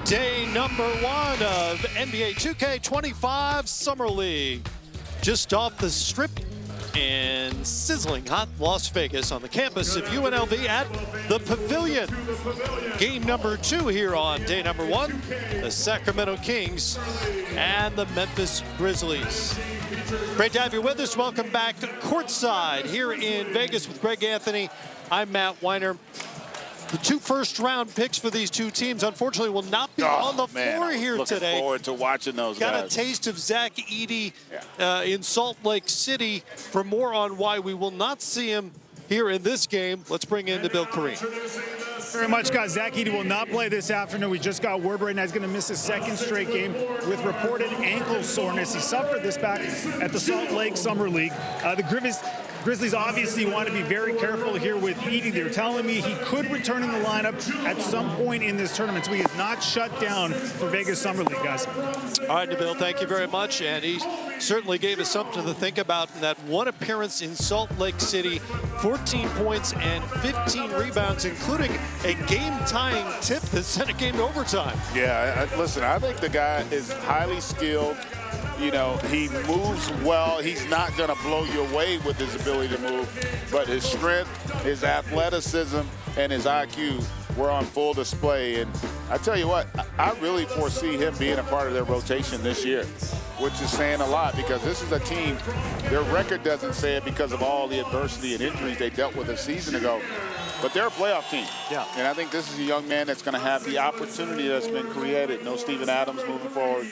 Day number 1 of NBA 2K25 Summer League. Just off the strip in sizzling hot Las Vegas on the campus of UNLV at the Pavilion. Game number 2 here on day number 1. The Sacramento Kings and the Memphis Grizzlies. Great to have you with us. Welcome back courtside here in Vegas with Greg Anthony. I'm Matt Weiner. The 2 first-round picks for these 2 teams, unfortunately, will not be on the floor here today. Looking forward to watching those guys. Got a taste of Zach Edey in Salt Lake City. For more on why we will not see him here in this game, let's bring in Bill Kareem. Very much, guys. Zach Edey will not play this afternoon. We just got word right now he's going to miss his 2nd straight game with reported ankle soreness. He suffered this back at the Salt Lake Summer League. The Grizzlies obviously want to be very careful here with Edey. They're telling me he could return in the lineup at some point in this tournament, so he is not shut down for Vegas Summer League, guys. All right, Nabil, thank you very much. And he certainly gave us something to think about in that one appearance in Salt Lake City, 14 points and 15 rebounds, including a game-tying tip that sent a game to overtime. Yeah, listen, I think the guy is highly skilled. You know, he moves well. He's not going to blow you away with his ability to move, but his strength, his athleticism, and his IQ were on full display. And I tell you what, I really foresee him being a part of their rotation this year, which is saying a lot because this is a team, their record doesn't say it because of all the adversity and injuries they dealt with a season ago. But they're a playoff team. Yeah. And I think this is a young man that's going to have the opportunity that's been created. No Steven Adams moving forward.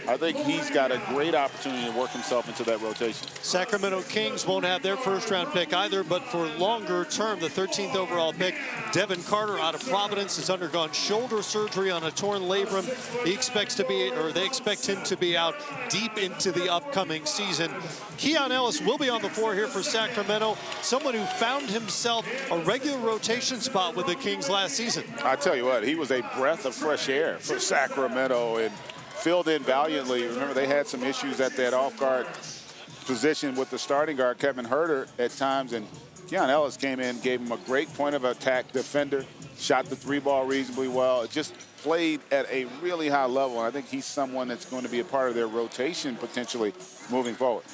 I think he's got a great opportunity to work himself into that rotation. Sacramento Kings won't have their first-round pick either, but for longer term, the 13th overall pick, Devin Carter out of Providence has undergone shoulder surgery on a torn labrum. He expects to be, or they expect him to be out deep into the upcoming season. Keon Ellis will be on the floor here for Sacramento, someone who found himself a regular rotation spot with the Kings last season. I tell you what, he was a breath of fresh air for Sacramento and filled in valiantly. Remember, they had some issues at that off-guard position with the starting guard, Kevin Huerter, at times, and Keon Ellis came in, gave him a great point of attack defender, shot the 3-ball reasonably well. It just played at a really high level, and I think he's someone that's going to be a part of their rotation potentially moving forward.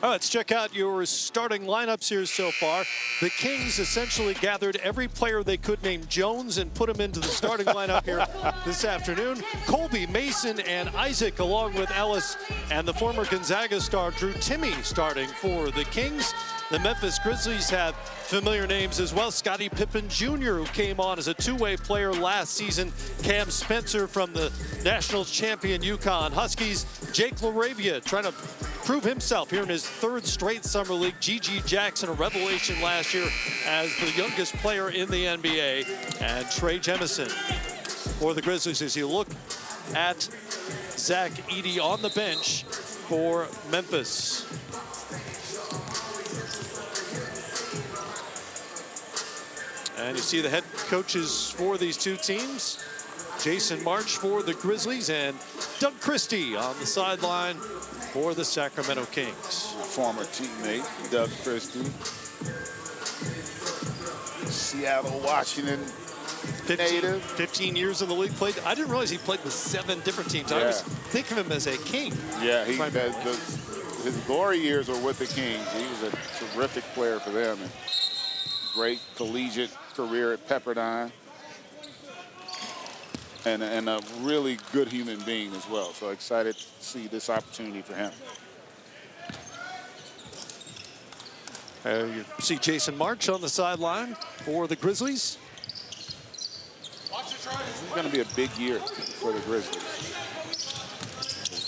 All right, let's check out your starting lineups here so far. The Kings essentially gathered every player they could name Jones and put him into the starting lineup here this afternoon. Colby, Mason, and Isaac, along with Ellis and the former Gonzaga star Drew Timme starting for the Kings. The Memphis Grizzlies have familiar names as well. Scottie Pippen Jr., who came on as a 2-way player last season. Cam Spencer from the Nationals champion UConn Huskies. Jake LaRavia trying to prove himself here in his 3rd straight Summer League. G.G. Jackson, a revelation last year as the youngest player in the NBA. And Trey Jemison for the Grizzlies as you look at Zach Edey on the bench for Memphis. And you see the head coaches for these 2 teams. Jason March for the Grizzlies and Doug Christie on the sideline for the Sacramento Kings. Former teammate, Doug Christie. Seattle, Washington native. 15 years in the league. Played. I didn't realize he played with 7 different teams. Yeah. I was thinking of him as a King. Yeah, his glory years were with the Kings. He was a terrific player for them. And great collegiate career at Pepperdine. And a really good human being as well. So excited to see this opportunity for him. You see Jason March on the sideline for the Grizzlies. It's going to be a big year for the Grizzlies.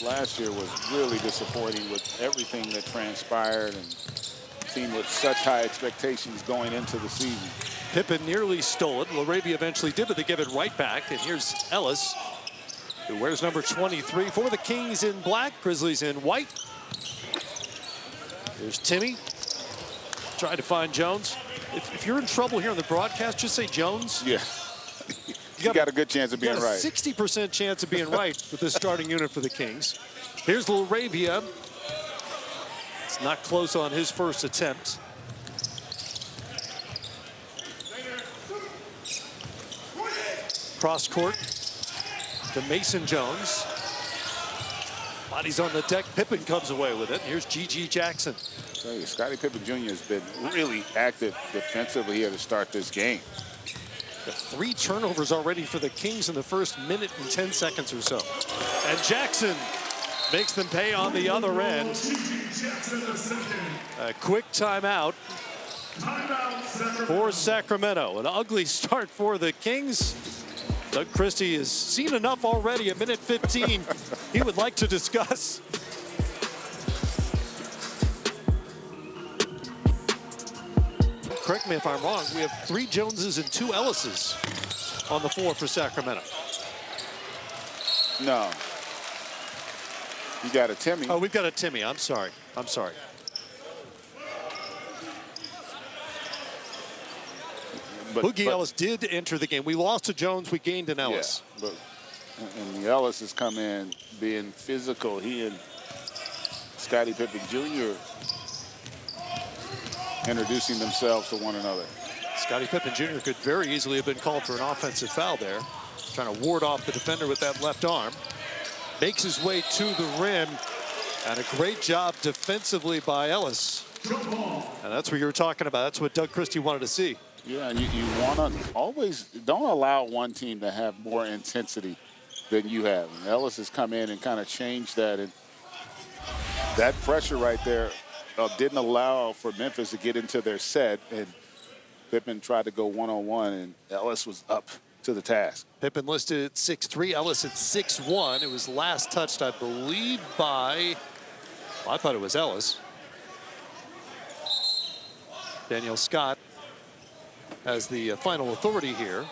Last year was really disappointing with everything that transpired and a team with such high expectations going into the season. Pippen nearly stole it. LaRavia eventually did, but they give it right back. And here's Ellis, who wears number 23 for the Kings in black, Grizzlies in white. There's Timme trying to find Jones. If you're in trouble here on the broadcast, just say Jones. Yeah. You got a good chance of being right. 60% chance of being right with this starting unit for the Kings. Here's LaRavia. It's not close on his first attempt. Cross court. to Mason Jones. Bodies on the deck. Pippen comes away with it. Here's G.G. Jackson. Scottie Pippen Jr. has been really active defensively here to start this game. 3 turnovers already for the Kings in the first minute and 10 seconds or so. And Jackson makes them pay on the other end. A quick timeout for Sacramento. An ugly start for the Kings. Doug Christie has seen enough already at minute 15 he would like to discuss. Correct me if I'm wrong, we have 3 Joneses and 2 Ellises on the floor for Sacramento. No. You got a Timmy. Oh, we've got a Timmy. I'm sorry. I'm sorry. Boogie Ellis did enter the game. We lost to Jones. We gained an Ellis. Yeah, and the Ellis has come in being physical. He and Scottie Pippen Jr. introducing themselves to one another. Scottie Pippen Jr. could very easily have been called for an offensive foul there. Trying to ward off the defender with that left arm. Makes his way to the rim. And a great job defensively by Ellis. And that's what you were talking about. That's what Doug Christie wanted to see. Yeah, and you want to always don't allow one team to have more intensity than you have. And Ellis has come in and kind of changed that. And that pressure right there didn't allow for Memphis to get into their set. And Pippen tried to go one-on-one, and Ellis was up to the task. Pippen listed at 6'3", Ellis at 6'1". It was last touched, I believe, by, well, I thought it was Ellis. Danielle Scott has the final authority here.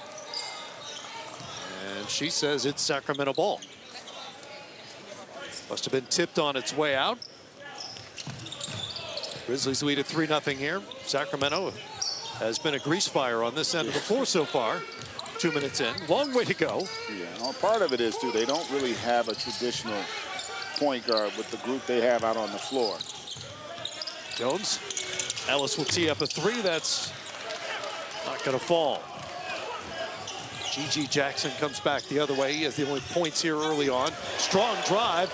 And she says it's Sacramento ball. Must have been tipped on its way out. Grizzlies lead at 3-0 here. Sacramento has been a grease fire on this end of the floor so far. 2 minutes in. Long way to go. Yeah, well, part of it is, too, they don't really have a traditional point guard with the group they have out on the floor. Jones. Ellis will tee up a 3. That's not going to fall. G.G. Jackson comes back the other way. He has the only points here early on. Strong drive.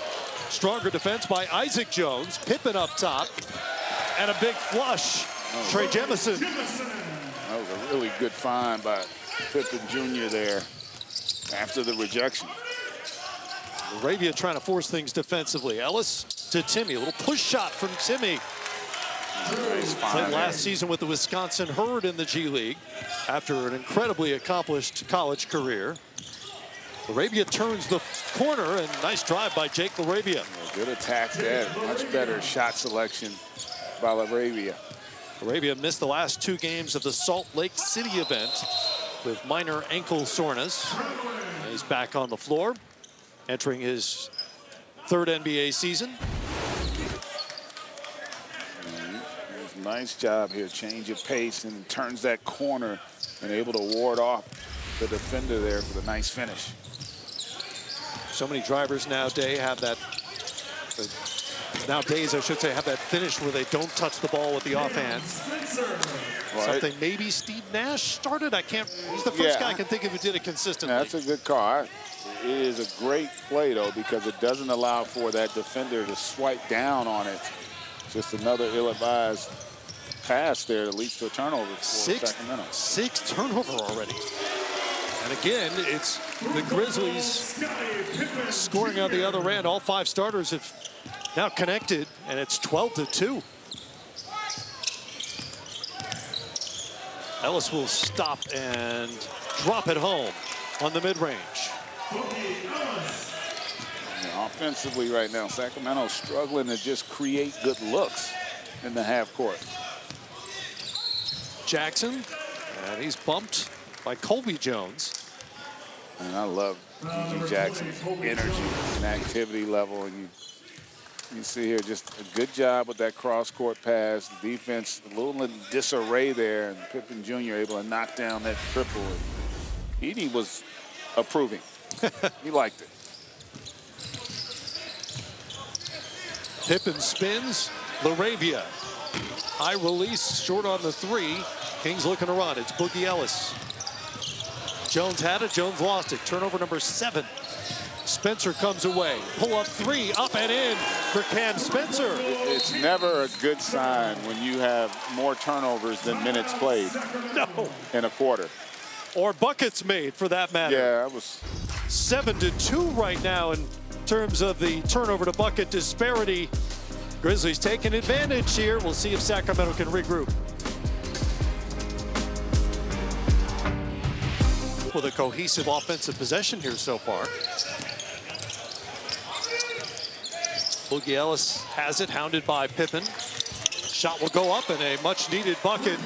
Stronger defense by Isaac Jones. Pippen up top. And a big flush. Trey Jemison. That was a really good find by Pippen Jr. there after the rejection. Arabia trying to force things defensively. Ellis to Timmy. A little push shot from Timmy. Played last season with the Wisconsin Herd in the G League after an incredibly accomplished college career. Arabia turns the corner, and nice drive by Jake Arabia. Good attack there. Much better shot selection by Arabia. Arabia missed the last 2 games of the Salt Lake City event with minor ankle soreness. He's back on the floor, entering his 3rd NBA season. Nice job here, change of pace, and turns that corner and able to ward off the defender there for the nice finish. So many drivers nowadays have that, nowadays I should say, have that finish where they don't touch the ball with the offhand. Well, something maybe Steve Nash started. I can't, he's the first guy I can think of who did it consistently. That's a good call. It is a great play, though, because it doesn't allow for that defender to swipe down on it. Just another ill-advised pass there that leads to a turnover for Sacramento. 6 turnover already. And again, it's the Grizzlies scoring on the other end. All 5 starters have now connected, and it's 12-2. Ellis will stop and drop it home on the mid-range. Offensively right now, Sacramento's struggling to just create good looks in the half court. Jackson, and he's bumped by Colby Jones. And I love G.G. Jackson's energy and activity level. And you see here just a good job with that cross-court pass. The defense a little in disarray there, and Pippen Jr. able to knock down that triple. And Edie was approving. He liked it. Pippen spins. LaRavia. High release, short on the 3. Kings looking to run. It's Boogie Ellis. Jones had it. Jones lost it. Turnover number 7 Spencer comes away. Pull up three, up and in for Cam Spencer. It's never a good sign when you have more turnovers than minutes played in a quarter. Or buckets made, for that matter. Yeah, it was 7-2 right now in terms of the turnover to bucket disparity. Grizzlies taking advantage here. We'll see if Sacramento can regroup. With a cohesive offensive possession here so far. Boogie Ellis has it, hounded by Pippen. Shot will go up, and a much-needed bucket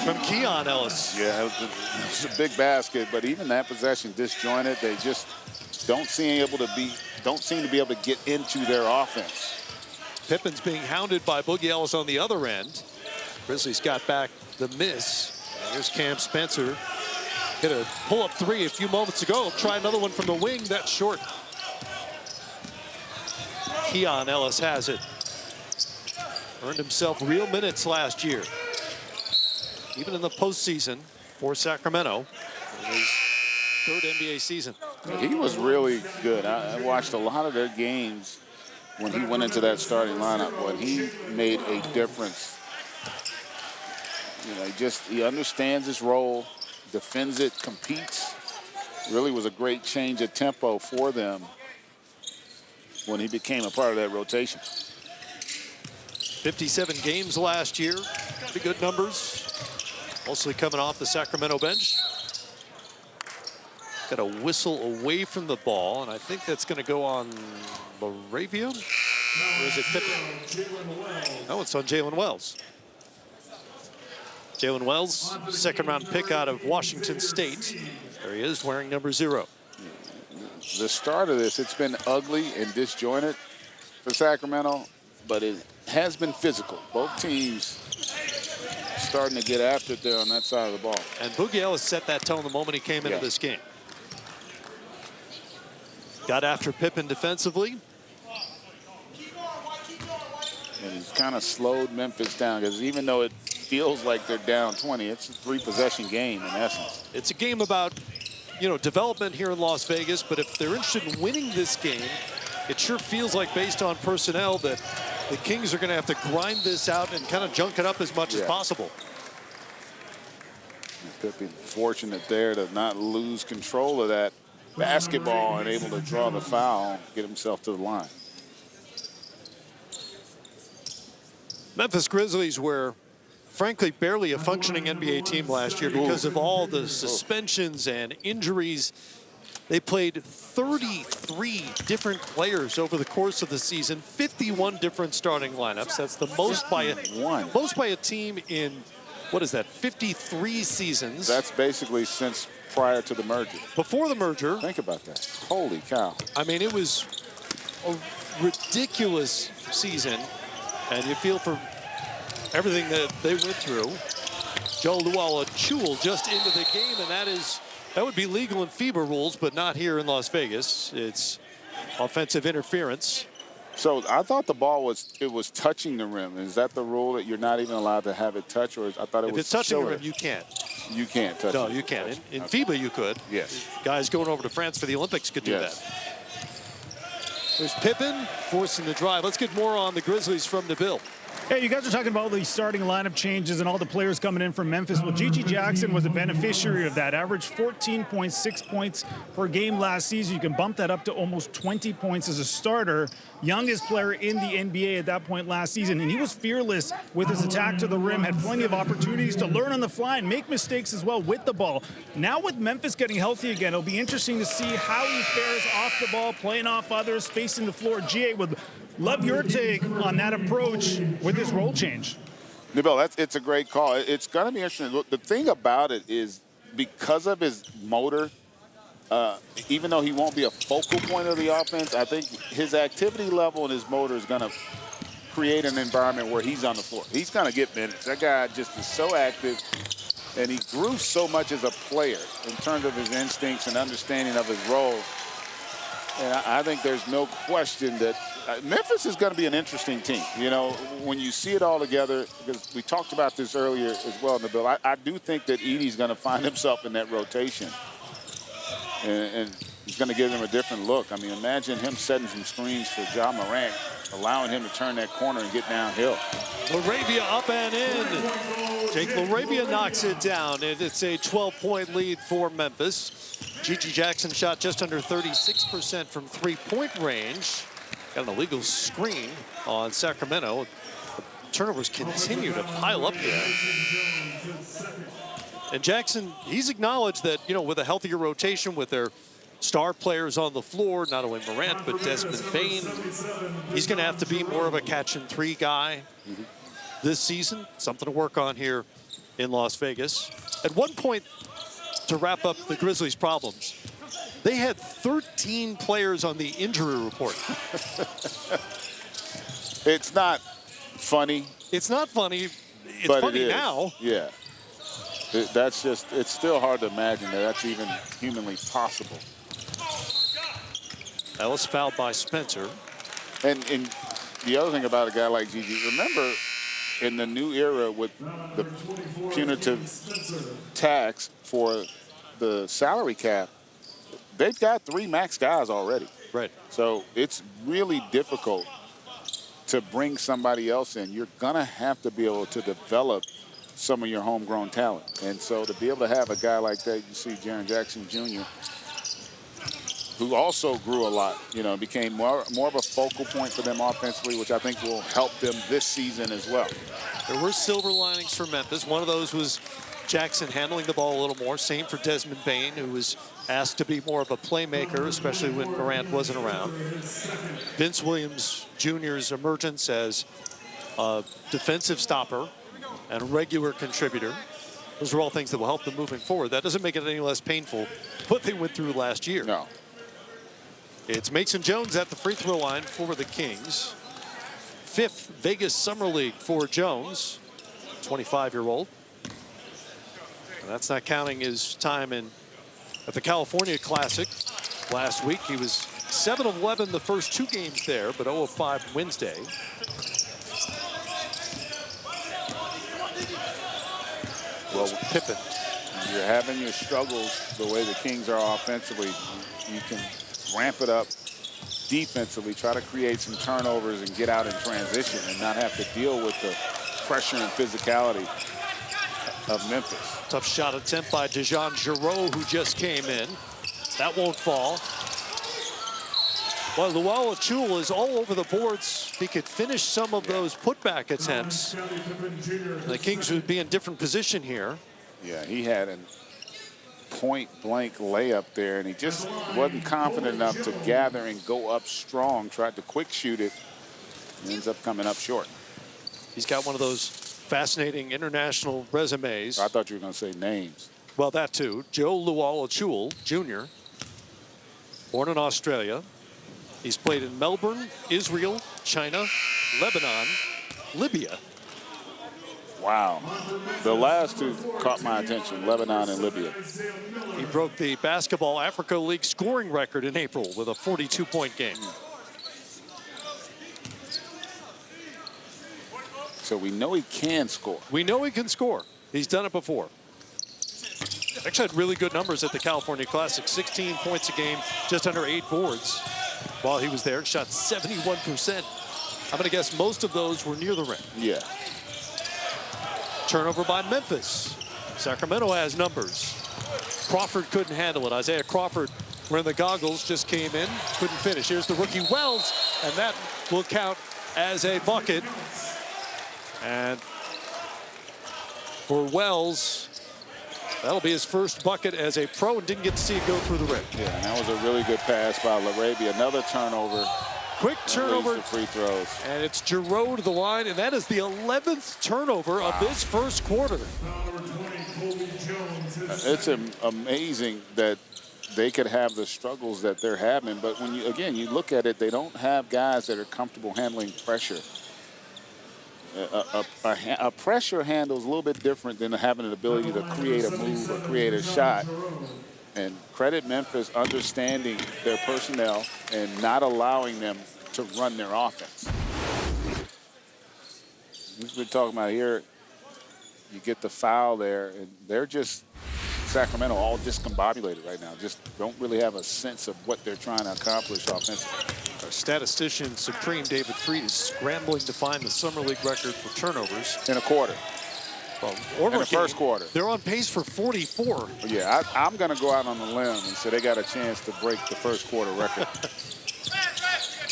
from Keon Ellis. Yeah, it's a big basket, but even that possession disjointed. They just don't seem to be able to get into their offense. Pippen's being hounded by Boogie Ellis on the other end. Grizzlies got back the miss. And here's Cam Spencer. Hit a pull-up three a few moments ago. Try another one from the wing. That's short. Keon Ellis has it. Earned himself real minutes last year. Even in the postseason for Sacramento in his third NBA season. He was really good. I watched a lot of their games when he went into that starting lineup, but he made a difference. You know, he understands his role, defends it, competes. Really was a great change of tempo for them when he became a part of that rotation. 57 games last year. Pretty good numbers. Mostly coming off the Sacramento bench. Got a whistle away from the ball, and I think that's going to go on Laravia. Or is it Pippen? No, it's on Jalen Wells. Jalen Wells, second-round pick out of Washington State. There he is, wearing number 0. The start of this, it's been ugly and disjointed for Sacramento, but it has been physical. Both teams starting to get after it there on that side of the ball. And Boogie Ellis set that tone the moment he came into this game. Got after Pippen defensively. And he's kind of slowed Memphis down, because even though it feels like they're down 20, it's a 3-possession game in essence. It's a game about, you know, development here in Las Vegas, but if they're interested in winning this game, it sure feels like, based on personnel, that the Kings are going to have to grind this out and kind of junk it up as much as possible. Pippen fortunate there to not lose control of that basketball and able to draw the foul, get himself to the line. Memphis Grizzlies were, frankly, barely a functioning NBA team last year because of all the suspensions and injuries. They played 33 different players over the course of the season, 51 different starting lineups. That's the most by a team in, what is that, 53 seasons. That's basically since prior to the merger. Before the merger. Think about that. Holy cow. I mean, it was a ridiculous season, and you feel for everything that they went through. Joe Luala-Chul just into the game, and that would be legal in FIBA rules, but not here in Las Vegas. It's offensive interference. So I thought the ball was touching the rim. Is that the rule, that you're not even allowed to have it touch, or I thought it was? If it's touching the rim, you can't. You can't touch it. No, you can't. In FIBA, you could. Yes. Guys going over to France for the Olympics could do that. There's Pippen forcing the drive. Let's get more on the Grizzlies from Nabil. Hey, you guys are talking about the starting lineup changes and all the players coming in from Memphis. Well, Gigi Jackson was a beneficiary of that. Averaged 14.6 points per game last season. You can bump that up to almost 20 points as a starter. Youngest player in the NBA at that point last season. And he was fearless with his attack to the rim. Had plenty of opportunities to learn on the fly and make mistakes as well with the ball. Now with Memphis getting healthy again, it'll be interesting to see how he fares off the ball, playing off others, spacing the floor. GA would love your take on that approach with his role change. Nabil, it's a great call. It's going to be interesting. Look, the thing about it is, because of his motor, even though he won't be a focal point of the offense, I think his activity level and his motor is going to create an environment where he's on the floor. He's going to get minutes. That guy just is so active, and he grew so much as a player in terms of his instincts and understanding of his role. And I think there's no question that Memphis is going to be an interesting team. You know, when you see it all together, because we talked about this earlier as well, Nabil, I do think that Edey's going to find himself in that rotation. And He's going to give him a different look. I mean, imagine him setting some screens for Ja Morant, allowing him to turn that corner and get downhill. Laravia up and in. Jake Laravia knocks it down, and it's a 12-point lead for Memphis. Gigi Jackson shot just under 36% from three-point range. Got an illegal screen on Sacramento. Turnovers continue to pile up there. And Jackson, he's acknowledged that, you know, with a healthier rotation, with their star players on the floor, not only Morant, but Desmond Bane, he's going to have to be more of a catch-and-three guy this season. Something to work on here in Las Vegas. At one point, to wrap up the Grizzlies' problems, they had 13 players on the injury report. It's not funny. It's not funny. It's but funny it is. now. Yeah. That's just, it's still hard to imagine that that's even humanly possible. That was fouled by Spencer. And the other thing about a guy like Gigi, remember in the new era with the punitive tax for the salary cap, they've got 3 max guys already. Right. So it's really difficult to bring somebody else in. You're going to have to be able to develop some of your homegrown talent. And so to be able to have a guy like that, you see Jaren Jackson Jr., who also grew a lot, you know, became more of a focal point for them offensively, which I think will help them this season as well. There were silver linings for Memphis. One of those was Jackson handling the ball a little more. Same for Desmond Bane, who was asked to be more of a playmaker, especially when Morant wasn't around. Vince Williams Jr.'s emergence as a defensive stopper and a regular contributor. Those are all things that will help them moving forward. That doesn't make it any less painful what they went through last year. No. It's Mason Jones at the free throw line for the Kings. 5th Vegas Summer League for Jones, 25-year-old. And that's not counting his time at the California Classic last week. He was 7 of 11 the first 2 games there, but 0 of 5 Wednesday. Well, Pippen. You're having your struggles the way the Kings are offensively. You can ramp it up defensively, try to create some turnovers and get out in transition and not have to deal with the pressure and physicality of Memphis. Tough shot attempt by DeJon Jarreau, who just came in. That won't fall. Well, Luau Achul is all over the boards. If he could finish some of those putback attempts, the Kings would be in different position here. Yeah, he had a point-blank layup there, and he just wasn't confident enough to gather and go up strong. Tried to quick shoot it, and ends up coming up short. He's got one of those fascinating international resumes. I thought you were going to say names. Well, that too. Joe Luau Achul Jr., born in Australia. He's played in Melbourne, Israel, China, Lebanon, Libya. Wow. The last 2 caught my attention, Lebanon and Libya. He broke the Basketball Africa League scoring record in April with a 42-point game. So we know he can score. We know he can score. He's done it before. Actually had really good numbers at the California Classic. 16 points a game, just under 8 boards while he was there. Shot 71%. I'm going to guess most of those were near the rim. Yeah. Turnover by Memphis. Sacramento has numbers. Crawford couldn't handle it. Isaiah Crawford, wearing the goggles, just came in, couldn't finish. Here's the rookie Wells, and that will count as a bucket. And for Wells, that'll be his first bucket as a pro, and didn't get to see it go through the rim. Yeah, and that was a really good pass by Laravia. Another turnover. Quick turnover. Free throws. And it's Jarreau to the line, and that is the 11th turnover of this first quarter. It's amazing that they could have the struggles that they're having, but when you look at it, they don't have guys that are comfortable handling pressure. A pressure handle is a little bit different than having an ability to create a move or create a shot. And credit Memphis understanding their personnel and not allowing them to run their offense. We've been talking about here, you get the foul there, and they're just Sacramento all discombobulated right now. Just don't really have a sense of what they're trying to accomplish offensively. Our statistician, Supreme David Freed, is scrambling to find the Summer League record for turnovers. In a quarter. Well, in the first quarter. They're on pace for 44. Yeah, I'm going to go out on the limb and say they got a chance to break the first quarter record.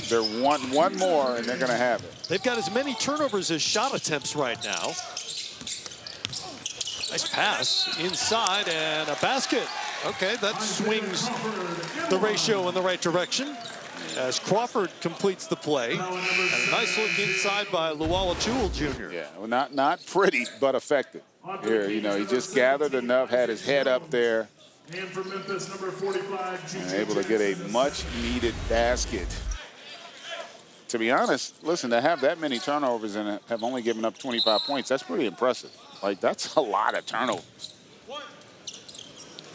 They're one more, and they're going to have it. They've got as many turnovers as shot attempts right now. Nice pass inside and a basket. Okay, that swings the ratio in the right direction as Crawford completes the play. And a nice look inside by Luala Jewell Jr. Yeah, well, not pretty, but effective. Here, you know, he just gathered enough, had his head up there, and for Memphis, number 45, and able to get a much-needed basket. To be honest, listen, to have that many turnovers and have only given up 25 points, that's pretty impressive. Like, that's a lot of turnovers.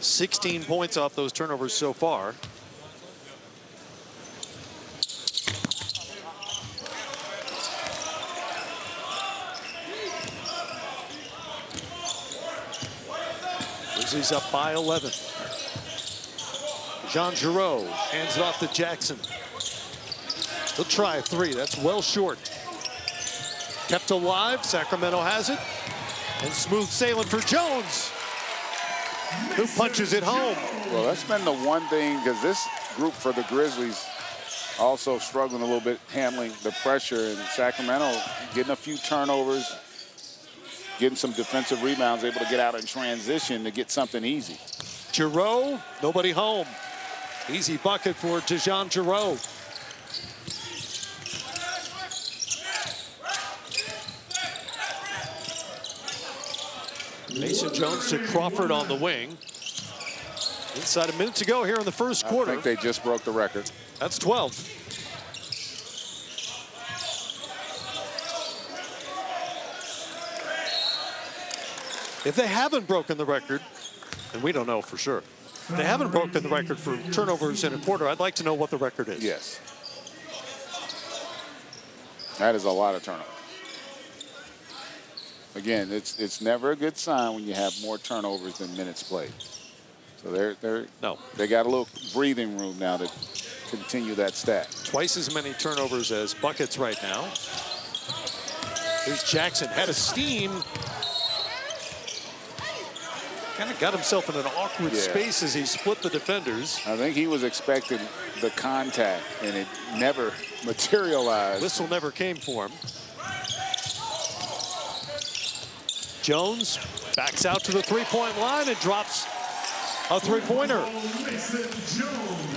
16 points off those turnovers so far. Grizzlies up by 11. Jean Giroux hands it off to Jackson. He'll try a three. That's well short. Kept alive. Sacramento has it. And smooth sailing for Jones, who punches it home. Well, that's been the one thing, because this group for the Grizzlies also struggling a little bit handling the pressure, and Sacramento getting a few turnovers, getting some defensive rebounds, able to get out in transition to get something easy. Giroux, nobody home. Easy bucket for Dejan Giroux. Mason Jones to Crawford on the wing. Inside a minute to go here in the first quarter. I think they just broke the record. That's 12. If they haven't broken the record, and we don't know for sure, if they haven't broken the record for turnovers in a quarter, I'd like to know what the record is. Yes. That is a lot of turnovers. Again, it's never a good sign when you have more turnovers than minutes played. So they got a little breathing room now to continue that stat. Twice as many turnovers as buckets right now. Here's Jackson, had a steam. Kind of got himself in an awkward space as he split the defenders. I think he was expecting the contact, and it never materialized. Whistle never came for him. Jones backs out to the three-point line and drops a three-pointer.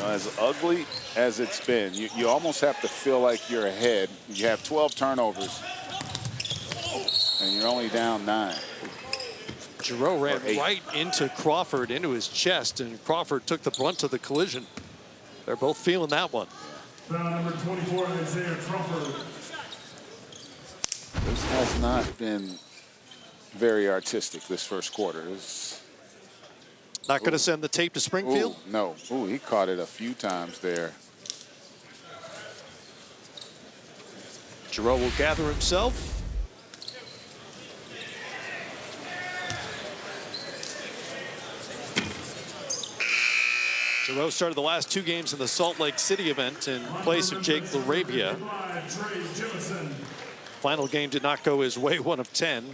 As ugly as it's been, you almost have to feel like you're ahead. You have 12 turnovers, and you're only down 9. Giroux ran right into Crawford, into his chest, and Crawford took the brunt of the collision. They're both feeling that one. Foul number 24, Isaiah Crawford. This has not been very artistic this first quarter. Not going to send the tape to Springfield? Ooh, no. Ooh, he caught it a few times there. Giroux will gather himself. Giroux started the last 2 games in the Salt Lake City event in place of Jake LaRavia. Final game did not go his way, 1 of 10.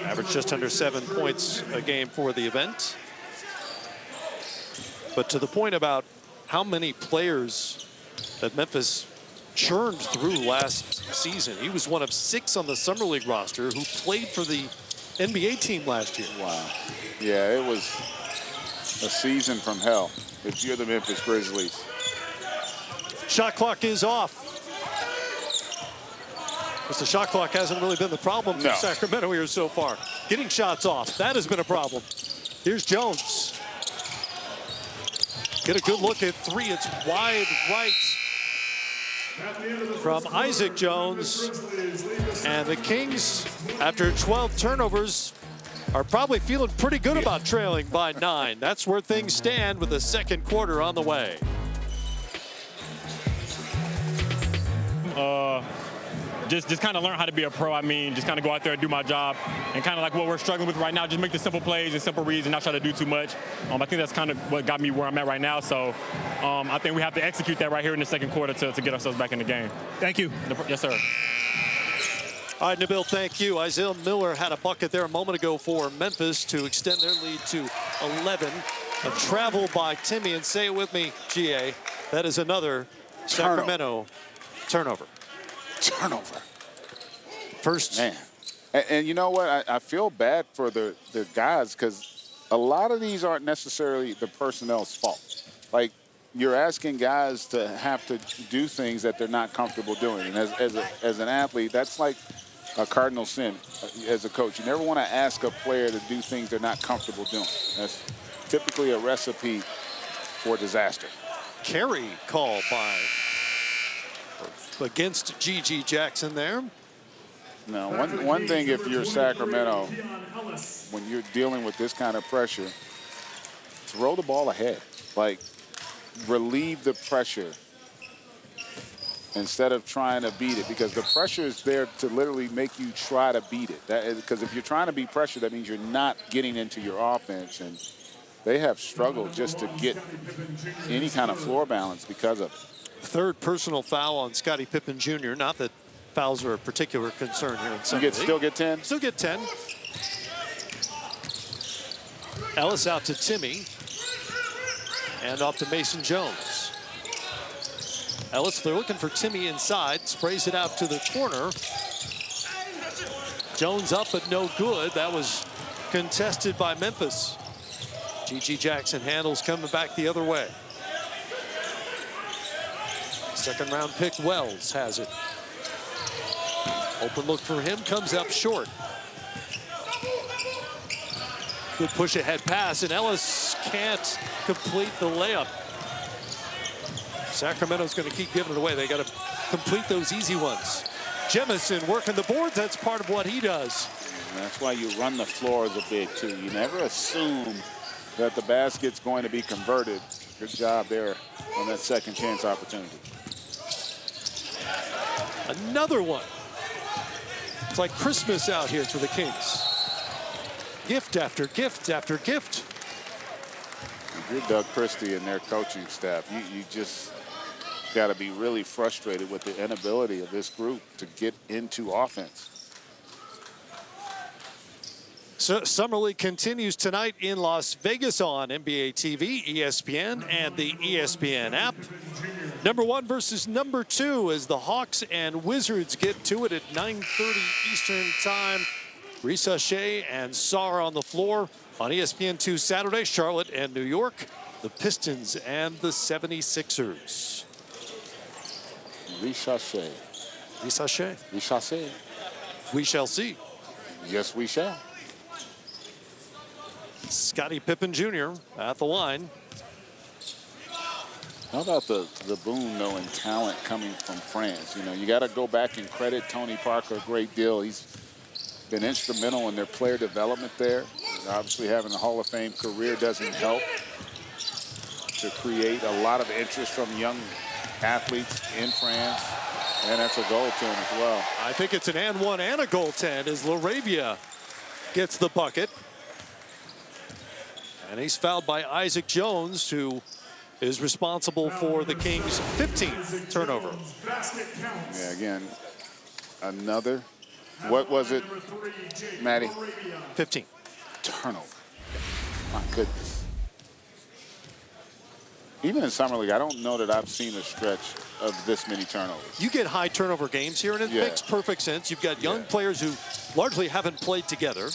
Averaged just under 7 points a game for the event. But to the point about how many players that Memphis churned through last season, he was 1 of 6 on the Summer League roster who played for the NBA team last year. Wow. Yeah, it was a season from hell if you're the Memphis Grizzlies. Shot clock is off. Because the shot clock hasn't really been the problem for Sacramento here so far. Getting shots off, that has been a problem. Here's Jones. Get a good look at 3. It's wide right from Isaac Jones. And the Kings, after 12 turnovers, are probably feeling pretty good about trailing by 9. That's where things stand with the second quarter on the way. just kind of learn how to be a pro. I mean, just kind of go out there and do my job, and kind of like what we're struggling with right now, just make the simple plays and simple reads and not try to do too much. I think that's kind of what got me where I'm at right now. So I think we have to execute that right here in the second quarter to get ourselves back in the game. Thank you. Yes, sir. All right, Nabil, thank you. Isaiah Miller had a bucket there a moment ago for Memphis to extend their lead to 11. A travel by Timmy, and say it with me, GA. That is another Sacramento turnover. Turnover. First. Man. And you know what? I feel bad for the guys because a lot of these aren't necessarily the personnel's fault. Like, you're asking guys to have to do things that they're not comfortable doing. And as an athlete, that's like a cardinal sin as a coach. You never want to ask a player to do things they're not comfortable doing. That's typically a recipe for disaster. Carry call against G.G. Jackson there. Now, one thing if you're Sacramento, when you're dealing with this kind of pressure, throw the ball ahead. Like, relieve the pressure instead of trying to beat it, because the pressure is there to literally make you try to beat it. Because if you're trying to beat pressure, that means you're not getting into your offense, and they have struggled just to get any kind of floor balance because of it. Third personal foul on Scottie Pippen Jr. Not that fouls are a particular concern here in Summer League. Still get 10? Still get 10. Ellis out to Timmy. And off to Mason Jones. Ellis, they're looking for Timmy inside. Sprays it out to the corner. Jones up, but no good. That was contested by Memphis. G.G. Jackson handles coming back the other way. Second round pick Wells has it. Open look for him, comes up short. Good push ahead pass, and Ellis can't complete the layup. Sacramento's going to keep giving it away. They got to complete those easy ones. Jemison working the boards. That's part of what he does. And that's why you run the floors a bit too. You never assume that the basket's going to be converted. Good job there on that second chance opportunity. Another one. It's like Christmas out here for the Kings. Gift after gift after gift. If you're Doug Christie and their coaching staff, you just got to be really frustrated with the inability of this group to get into offense. So Summer League continues tonight in Las Vegas on NBA TV, ESPN, and the ESPN app. Number 1 versus number 2 as the Hawks and Wizards get to it at 9:30 Eastern time. Risa Shea and Sarr on the floor. On ESPN2 Saturday, Charlotte and New York, the Pistons and the 76ers. Risa Shea. Risa Shea. Risa Shea. We shall see. Yes, we shall. Scottie Pippen Jr. at the line. How about the boon, though, and talent coming from France? You know, you got to go back and credit Tony Parker a great deal. He's been instrumental in their player development there. Obviously, having a Hall of Fame career doesn't help to create a lot of interest from young athletes in France. And that's a goaltend as well. I think it's an and one and a goaltend as LaRavia gets the bucket. And he's fouled by Isaac Jones, who is responsible for the Kings' 15th turnover. Yeah, again, another, what was it, Maddie? 15. Turnover. My goodness. Even in Summer League, I don't know that I've seen a stretch of this many turnovers. You get high turnover games here, and it makes perfect sense. You've got young players who largely haven't played together,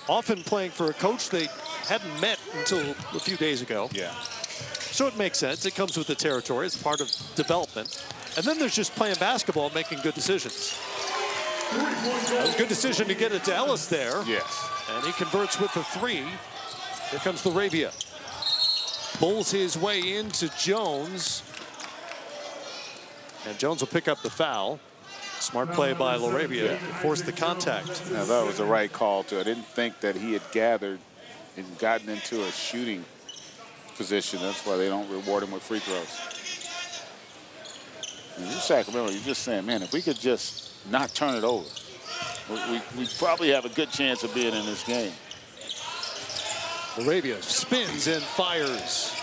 often playing for a coach they hadn't met until a few days ago. Yeah. So it makes sense. It comes with the territory. It's part of development. And then there's just playing basketball and making good decisions. That was a good decision to get it to Ellis there. Yes. And he converts with the 3. Here comes LaRavia. Bowls his way into Jones. And Jones will pick up the foul. Smart play by LaRavia to force the contact. Now, that was the right call, too. I didn't think that he had gathered and gotten into a shooting position. That's why they don't reward him with free throws. And you're Sacramento, you're just saying, man, if we could just not turn it over. We probably have a good chance of being in this game. Arabia spins and fires.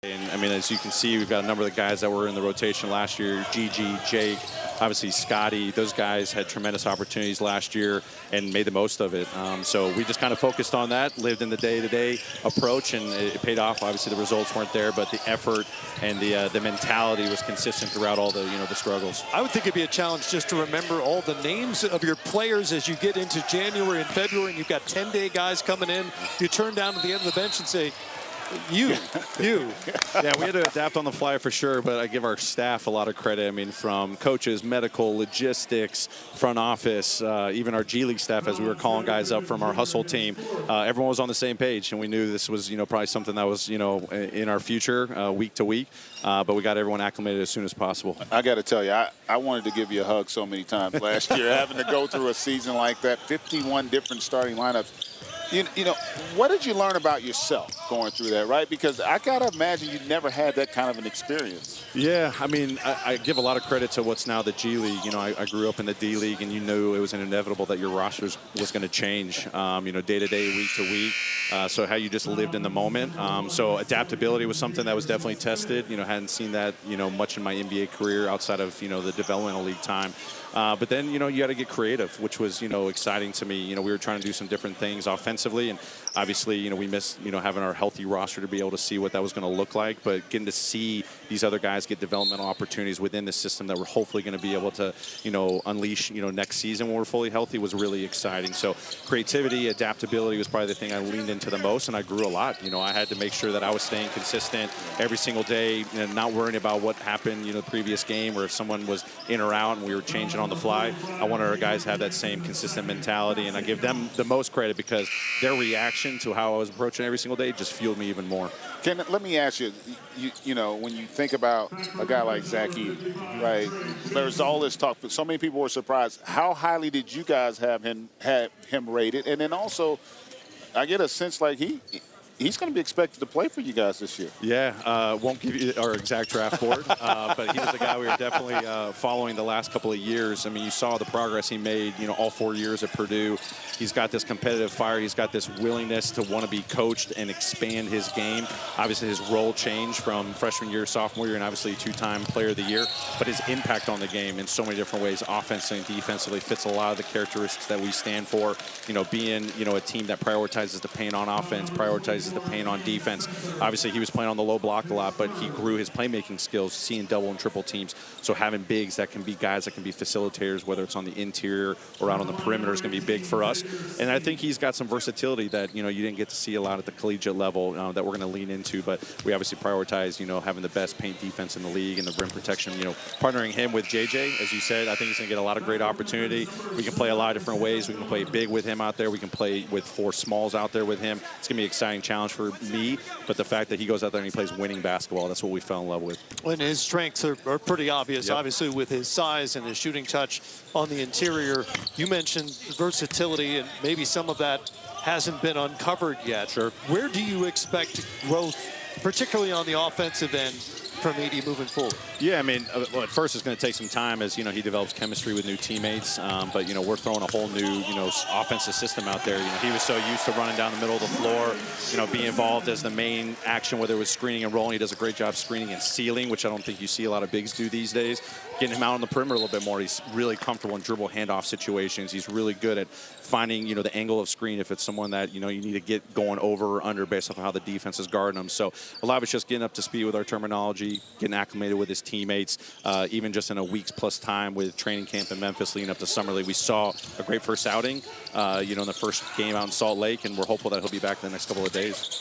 And I mean, as you can see, we've got a number of the guys that were in the rotation last year, Gigi, Jake, obviously Scotty. Those guys had tremendous opportunities last year and made the most of it. So we just kind of focused on that, lived in the day-to-day approach, and it paid off. Obviously, the results weren't there, but the effort and the mentality was consistent throughout all the, the struggles. I would think it'd be a challenge just to remember all the names of your players as you get into January and February, and you've got 10-day guys coming in. You turn down to the end of the bench and say, you. Yeah, we had to adapt on the fly for sure, but I give our staff a lot of credit. I mean, from coaches, medical, logistics, front office, even our G League staff, as we were calling guys up from our hustle team, everyone was on the same page, and we knew this was, probably something that was, in our future, week to week. But we got everyone acclimated as soon as possible. I got to tell you, I wanted to give you a hug so many times last year, having to go through a season like that, 51 different starting lineups. You know, what did you learn about yourself going through that, right? Because I got to imagine you never had that kind of an experience. Yeah, I mean, I give a lot of credit to what's now the G League. I grew up in the D League, and you knew it was inevitable that your roster was going to change, day to day, week to week. So how you just lived in the moment. So adaptability was something that was definitely tested. Hadn't seen that, much in my NBA career outside of, the developmental league time. But then, you got to get creative, which was, exciting to me. We were trying to do some different things offensively, and obviously, we missed, having our healthy roster to be able to see what that was going to look like. But getting to see these other guys get developmental opportunities within the system that we're hopefully going to be able to, unleash, next season when we're fully healthy was really exciting. So creativity, adaptability was probably the thing I leaned into the most, and I grew a lot. I had to make sure that I was staying consistent every single day, not worrying about what happened, the previous game, or if someone was in or out and we were changing on the fly. I wanted our guys to have that same consistent mentality, and I give them the most credit because their reaction to how I was approaching every single day just fueled me even more. Ken, let me ask you, when you think about a guy like Zachy, right, there's all this talk, but so many people were surprised. How highly did you guys have him rated? And then also, I get a sense like he's going to be expected to play for you guys this year. Yeah, won't give you our exact draft board, but he was a guy we were definitely following the last couple of years. I mean, you saw the progress he made, all 4 years at Purdue. He's got this competitive fire. He's got this willingness to want to be coached and expand his game. Obviously, his role changed from freshman year, sophomore year, and obviously two-time player of the year. But his impact on the game in so many different ways, offensively and defensively, fits a lot of the characteristics that we stand for. Being, a team that prioritizes the paint on offense, prioritizes the paint on defense. Obviously, he was playing on the low block a lot, but he grew his playmaking skills, seeing double and triple teams. So having bigs that can be guys that can be facilitators, whether it's on the interior or out on the perimeter, is going to be big for us. And I think he's got some versatility that, you didn't get to see a lot at the collegiate level that we're going to lean into. But we obviously prioritize, having the best paint defense in the league and the rim protection, partnering him with JJ, as you said. I think he's going to get a lot of great opportunity. We can play a lot of different ways. We can play big with him out there. We can play with 4 smalls out there with him. It's going to be an exciting challenge for me. But the fact that he goes out there and he plays winning basketball, that's what we fell in love with. And his strengths are pretty obvious, Yep. obviously, with his size and his shooting touch on the interior. You mentioned versatility, and maybe some of that hasn't been uncovered yet. Sure. Where do you expect growth, particularly on the offensive end, from AD moving forward? Yeah, I mean, at first it's going to take some time as, he develops chemistry with new teammates. But, we're throwing a whole new, offensive system out there. He was so used to running down the middle of the floor, being involved as the main action, whether it was screening and rolling. He does a great job screening and sealing, which I don't think you see a lot of bigs do these days. Getting him out on the perimeter a little bit more. He's really comfortable in dribble handoff situations. He's really good at finding, the angle of screen if it's someone that, you need to get going over or under based off of how the defense is guarding him. So a lot of it's just getting up to speed with our terminology, getting acclimated with his teammates, even just in a week's plus time with training camp in Memphis leading up to Summer League. We saw a great first outing, in the first game out in Salt Lake, and we're hopeful that he'll be back in the next couple of days.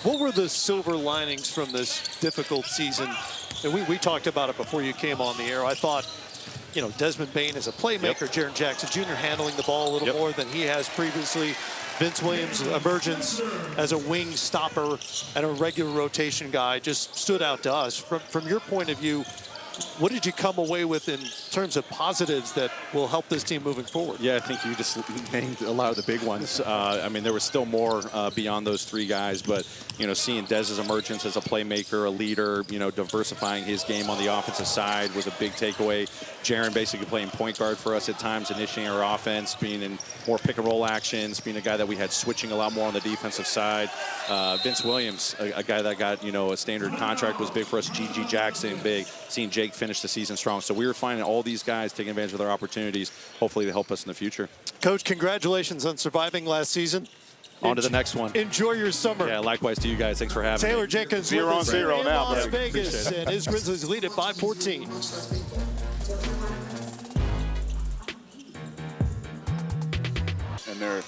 What were the silver linings from this difficult season? And we talked about it before you came on the air. I thought, Desmond Bane as a playmaker, Yep. Jaren Jackson Jr. handling the ball a little Yep. more than he has previously. Vince Williams' emergence as a wing stopper and a regular rotation guy just stood out to us. From your point of view, What did you come away with in terms of positives that will help this team moving forward? Yeah, I think you just named a lot of the big ones. I mean, there was still more beyond those three guys, but, you know, seeing Dez's emergence as a playmaker, a leader, you know, diversifying his game on the offensive side was a big takeaway. Jaren basically playing point guard for us at times, initiating our offense, being in more pick and roll actions, being a guy that we had switching a lot more on the defensive side. Vince Williams, a guy that got, you know, a standard contract, was big for us. G.G. Jackson, big. Seeing Jake finish the season strong. So we were finding all these guys taking advantage of their opportunities. Hopefully they help us in the future. Coach, congratulations on surviving last season. On to the next one. Enjoy your summer. Yeah, likewise to you guys. Thanks for having me. Taylor Jenkins 0-0 in now, Las buddy. Vegas, and his Grizzlies lead it by 14. And they're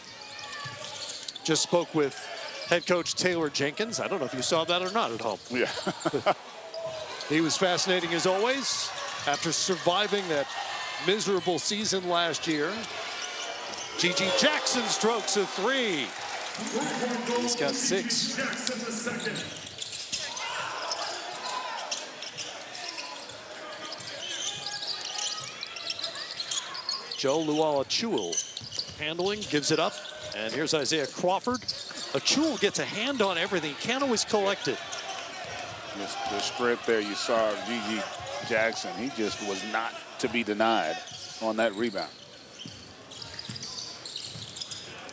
Just spoke with head coach Taylor Jenkins. I don't know if you saw that or not at home. yeah. He was fascinating as always after surviving that miserable season last year. G.G. Jackson strokes a three. He's got 6. Joe Luala-Chewell handling, gives it up. And here's Isaiah Crawford. Chewell gets a hand on everything. Can't always collect it. The strength there you saw of G.G. Jackson. He just was not to be denied on that rebound.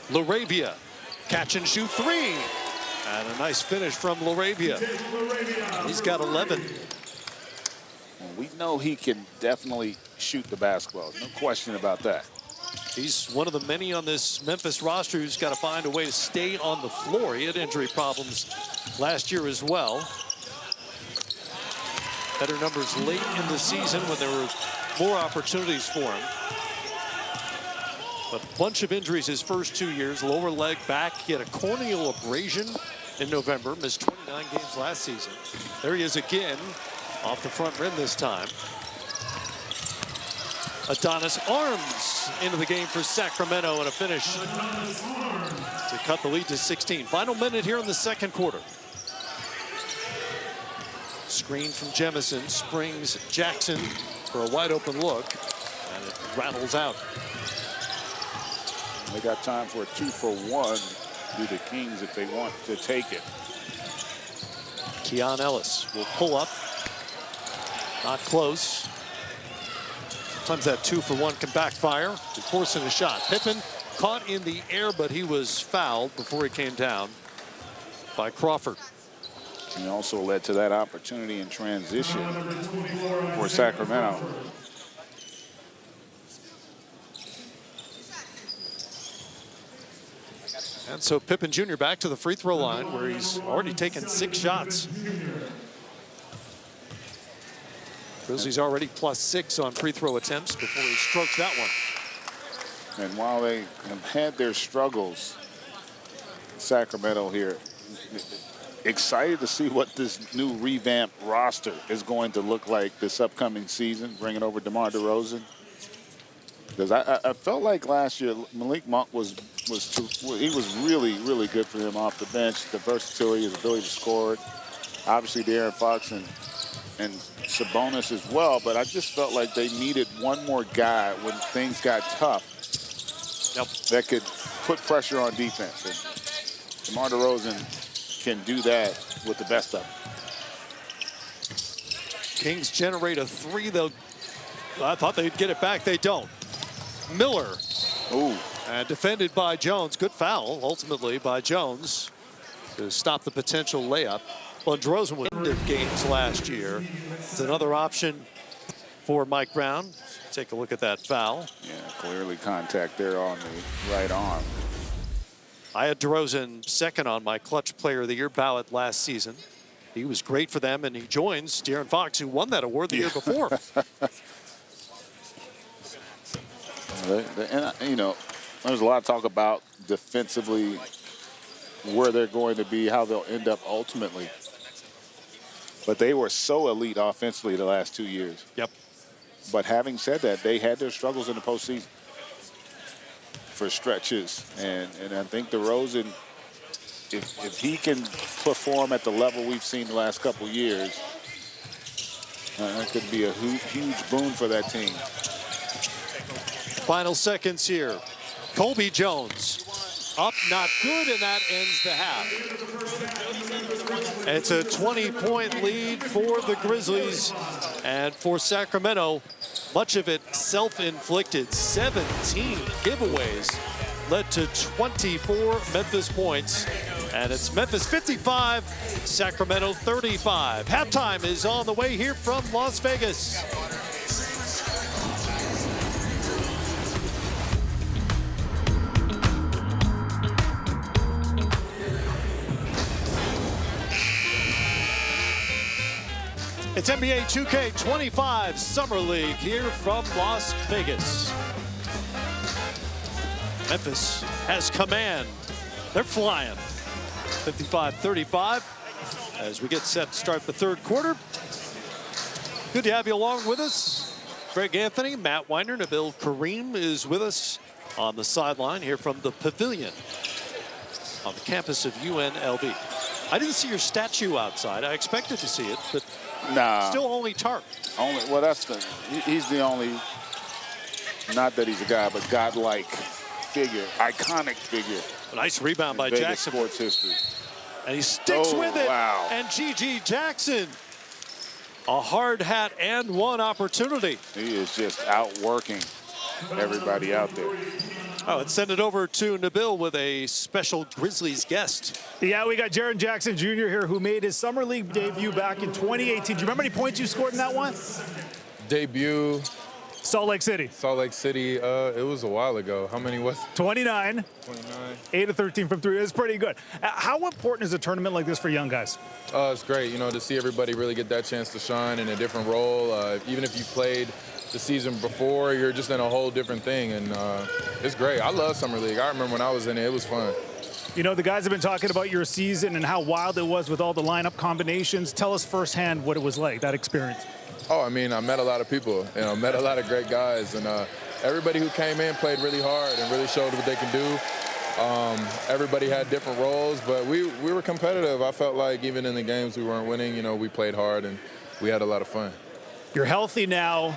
LaRavia, catch and shoot 3. And a nice finish from LaRavia. He's got 11. Well, we know he can definitely shoot the basketball. No question about that. He's one of the many on this Memphis roster who's got to find a way to stay on the floor. He had injury problems last year as well. Better numbers late in the season when there were more opportunities for him. A bunch of injuries his first 2 years, lower leg, back. He had a corneal abrasion in November, missed 29 games last season. There he is again, off the front rim this time. Adonis Arms into the game for Sacramento and a finish to cut the lead to 16. Final minute here in the second quarter. Screen from Jemison springs Jackson for a wide open look, and it rattles out. They got time for a 2-for-1 do the Kings if they want to take it. Keon Ellis will pull up. Not close. Sometimes that 2-for-1 can backfire. He's forcing a shot. Pippen caught in the air, but he was fouled before he came down by Crawford. And also led to that opportunity in transition for Sacramento. And so Pippen Jr. back to the free throw line where he's already taken 6 shots. Grizzlies already +6 on free throw attempts before he strokes that one. And while they have had their struggles, Sacramento here, excited to see what this new revamped roster is going to look like this upcoming season, bringing over DeMar DeRozan. Because I felt like last year Malik Monk was really good for him off the bench. The versatility, his ability to score it. Obviously, De'Aaron Fox and Sabonis as well. But I just felt like they needed one more guy when things got tough. That could put pressure on defense. And DeMar DeRozan can do that with the best of them. Kings generate a 3, though. I thought they'd get it back. They don't. Miller. Ooh. Defended by Jones. Good foul, ultimately, by Jones to stop the potential layup. Well, DeRozan was in games last year. It's another option for Mike Brown. Take a look at that foul. Yeah, clearly contact there on the right arm. I had DeRozan second on my Clutch Player of the Year ballot last season. He was great for them, and he joins De'Aaron Fox, who won that award the year before. And, you know, there's a lot of talk about defensively where they're going to be, how they'll end up ultimately. But they were so elite offensively the last 2 years. Yep. But having said that, they had their struggles in the postseason for stretches. And I think DeRozan, if he can perform at the level we've seen the last couple years, That could be a huge boon for that team. Final seconds here. Colby Jones up, not good, and that ends the half. It's a 20-point lead for the Grizzlies, and for Sacramento, much of it self-inflicted. 17 giveaways led to 24 Memphis points, and it's Memphis 55, Sacramento 35. Halftime is on the way here from Las Vegas. It's NBA 2K25 Summer League here from Las Vegas. Memphis has command. They're flying. 55-35 as we get set to start the third quarter. Good to have you along with us. Greg Anthony, Matt Weiner, Nabil Kareem is with us on the sideline here from the pavilion on the campus of UNLV. I didn't see your statue outside. I expected to see it, but nah, still only tarp. Well, that's he's the only, not that he's a guy, but godlike figure, iconic figure. A nice rebound by Vegas Jackson. sports history. And he sticks with it. Wow. And G.G. Jackson, a hard hat and one opportunity. He is just outworking everybody out there. Oh, let's send it over to Nabil with a special Grizzlies guest. Yeah, we got Jaren Jackson Jr. here, who made his Summer League debut back in 2018. Do you remember any points you scored in that one? Debut. Salt Lake City. Salt Lake City, it was a while ago. How many was it? 29. 29. 8 of 13 from 3. It's pretty good. How important is a tournament like this for young guys? It's great, to see everybody really get that chance to shine in a different role. Even if you played the season before, you're just in a whole different thing, and it's great. I love Summer League. I remember when I was in it was fun. The guys have been talking about your season and how wild it was with all the lineup combinations. Tell us firsthand what it was like, that experience. Oh, I met a lot of people, met a lot of great guys, and everybody who came in played really hard and really showed what they can do. Everybody had different roles, but we were competitive. I felt like even in the games we weren't winning, we played hard and we had a lot of fun. You're healthy now.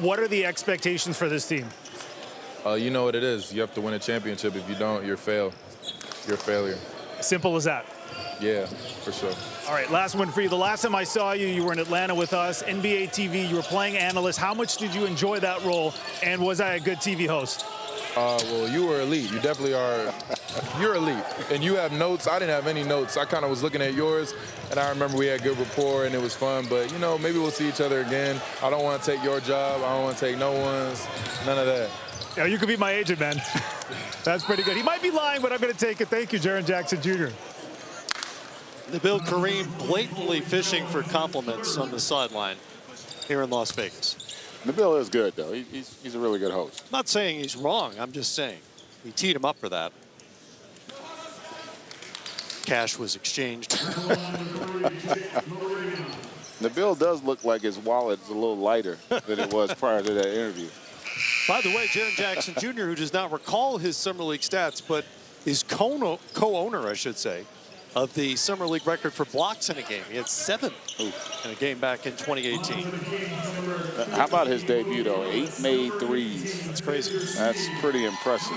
What are the expectations for this team? You know what it is. You have to win a championship. If you don't, you're a failure. Simple as that. Yeah, for sure. All right, last one for you. The last time I saw you, you were in Atlanta with us, NBA TV. You were playing analyst. How much did you enjoy that role, and was I a good TV host? Well, you were elite. You definitely are. You're elite. And you have notes. I didn't have any notes. I kind of was looking at yours, and I remember we had good rapport, and it was fun. But, maybe we'll see each other again. I don't want to take your job. I don't want to take no one's. None of that. Yeah, you could be my agent, man. That's pretty good. He might be lying, but I'm going to take it. Thank you, Jaren Jackson Jr. Nabil Kareem blatantly fishing for compliments on the sideline here in Las Vegas. Nabil is good, though. He's a really good host. I'm not saying he's wrong. I'm just saying he teed him up for that. Cash was exchanged. Nabil does look like his wallet's a little lighter than it was prior to that interview. By the way, Jaren Jackson Jr., who does not recall his Summer League stats, but is co-owner, I should say, of the Summer League record for blocks in a game. He had 7 in a game back in 2018. How about his debut, though? 8 made threes. That's crazy. That's pretty impressive.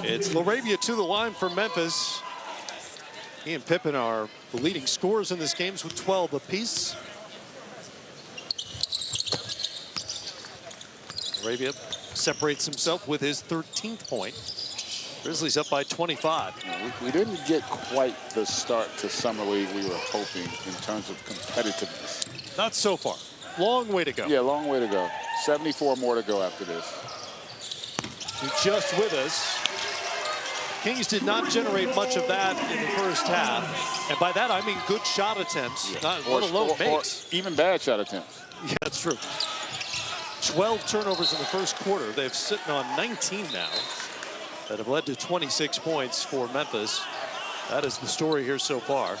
It's LaRavia to the line for Memphis. He and Pippen are the leading scorers in this game with 12 apiece. LaRavia separates himself with his 13th point. Grizzlies up by 25. We didn't get quite the start to Summer League we were hoping in terms of competitiveness. Not so far. Long way to go. Yeah, long way to go. 74 more to go after this. Just with us. Kings did not generate much of that in the first half. And by that, I mean good shot attempts, not let alone makes. Or even bad shot attempts. Yeah, that's true. 12 turnovers in the first quarter. They've sitting on 19 now that have led to 26 points for Memphis. That is the story here so far.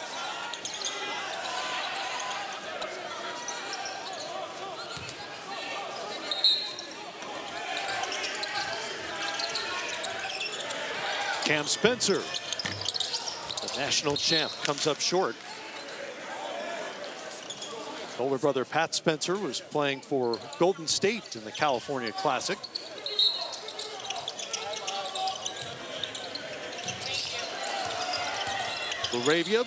Cam Spencer, the national champ, comes up short. Older brother Pat Spencer was playing for Golden State in the California Classic. Laravia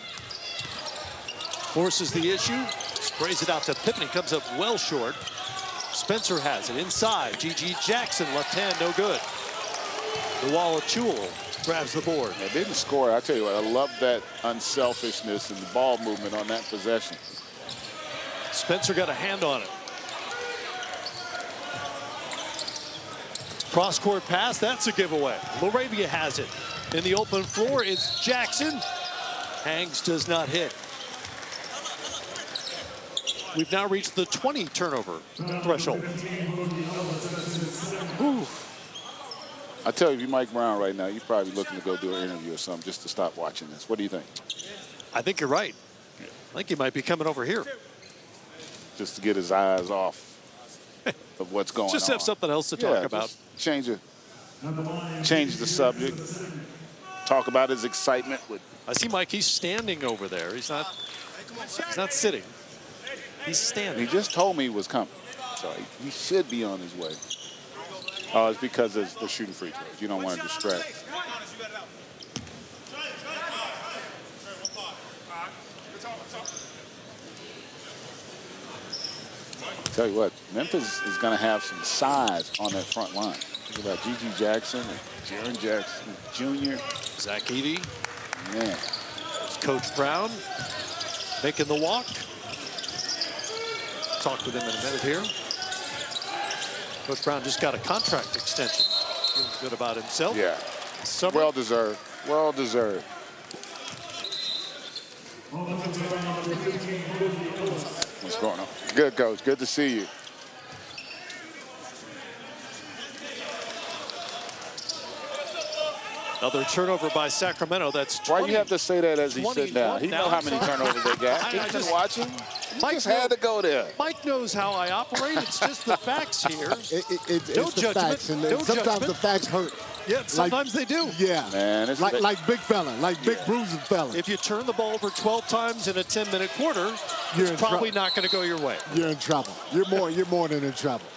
forces the issue, sprays it out to Pippen. He comes up well short. Spencer has it inside. G.G. Jackson, left hand, no good. The wall of Chewell grabs the board. They didn't score. I tell you what, I love that unselfishness and the ball movement on that possession. Spencer got a hand on it. Cross-court pass, that's a giveaway. Laravia has it. In the open floor, it's Jackson. Hangs does not hit. We've now reached the 20 turnover threshold. Ooh. I tell you, if you're Mike Brown right now, you're probably looking to go do an interview or something just to stop watching this. What do you think? I think you're right. I think he might be coming over here. Just to get his eyes off of what's going on. Just have something else to talk about. Change the subject. Talk about his excitement with. I see Mike, he's standing over there. He's not sitting. He's standing. He just told me he was coming. So he should be on his way. Oh, it's because they're shooting free throws. You don't want to distract. Tell you what, Memphis is going to have some size on that front line. Think about G.G. Jackson and Jaren Jackson Jr. Zach Edey. Man. It's Coach Brown making the walk. Talk with him in a minute here. Coach Brown just got a contract extension. Feeling good about himself. Yeah. Summer. Well deserved. Well deserved. What's going on? Good, Coach. Good to see you. Another turnover by Sacramento. That's 20. Why you have to say that as he's sitting down? He knows how many turnovers they got. He's just watching. Mike just had to go there. Mike knows how I operate. It's just the facts here. It's no the judgment. facts, and No sometimes judgment. the facts hurt. Yeah, sometimes they do. Yeah, man, it's like big fella, like big bruising fella. If you turn the ball over 12 times in a 10-minute quarter, it's probably not going to go your way. You're in trouble. You're more than in trouble.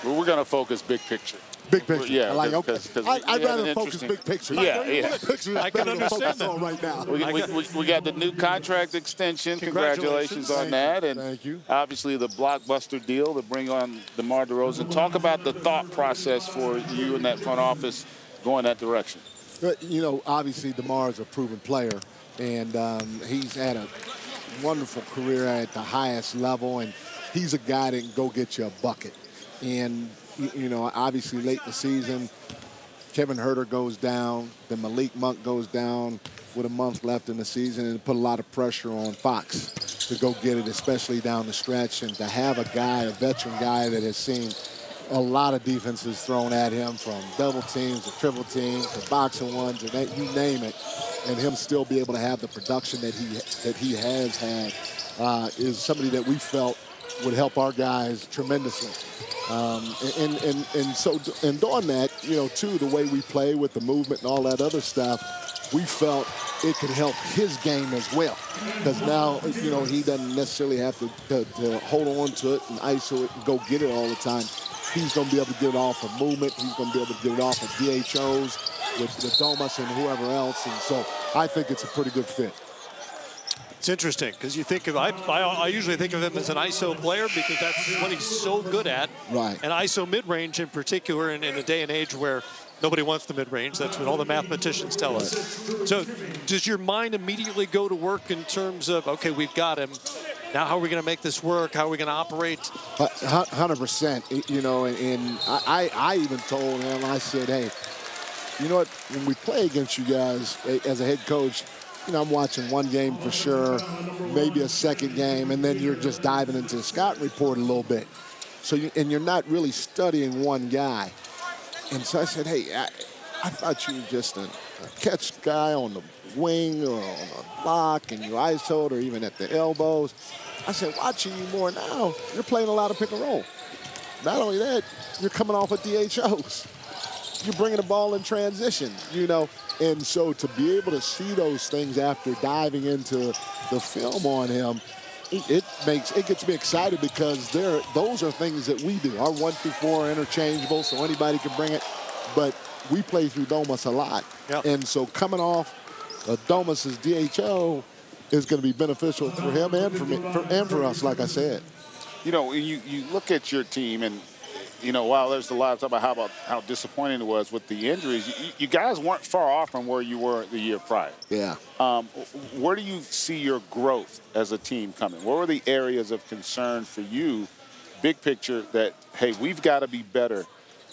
Well, we're going to focus big picture. Big picture. Yeah, I like, okay. I'd rather focus big picture. Yeah. Big picture I can understand that right now. We got the new contract extension. Congratulations on that. And thank you. Obviously the blockbuster deal to bring on DeMar DeRozan. Talk about the thought process for you in that front office going that direction. You know, obviously DeMar is a proven player, and he's had a wonderful career at the highest level, and he's a guy that can go get you a bucket. And you know, obviously late in the season, Kevin Huerter goes down, then Malik Monk goes down with a month left in the season, and put a lot of pressure on Fox to go get it, especially down the stretch, and to have a guy, a veteran guy that has seen a lot of defenses thrown at him, from double teams to triple teams to boxing ones, and that, you name it, and him still be able to have the production that he has had is somebody that we felt would help our guys tremendously. And doing that, you know, too, the way we play with the movement and all that other stuff, we felt it could help his game as well. Because now, you know, he doesn't necessarily have to hold on to it and ISO it and go get it all the time. He's going to be able to get it off of movement. He's going to be able to get it off of DHOs with Domas and whoever else. And so I think it's a pretty good fit. It's interesting because you think of, I usually think of him as an ISO player because that's what he's so good at. Right. And ISO mid-range in particular in a day and age where nobody wants the mid-range. That's what all the mathematicians tell us. So does your mind immediately go to work in terms of, okay, we've got him. Now how are we going to make this work? How are we going to operate? 100%. You know, and I even told him, I said, hey, you know what, when we play against you guys as a head coach, you know, I'm watching one game for sure, maybe a second game, and then you're just diving into the scouting report a little bit. So, you're not really studying one guy. And so I said, hey, I thought you were just a catch guy on the wing or on the block, and you ISO'd or even at the elbows. I said, watching you more now, you're playing a lot of pick and roll. Not only that, you're coming off of DHOs. You're bringing the ball in transition, you know. And so to be able to see those things after diving into the film on him, it gets me excited because those are things that we do. Our 1 through 4 are interchangeable, so anybody can bring it. But we play through Domus a lot, and so coming off Domus's DHO is going to be beneficial for him and for me and for us. Like I said, you know, you look at your team and. You know, while there's a lot of talk about how disappointing it was with the injuries, you guys weren't far off from where you were the year prior. Yeah. Where do you see your growth as a team coming? What were the areas of concern for you, big picture, that, hey, we've got to be better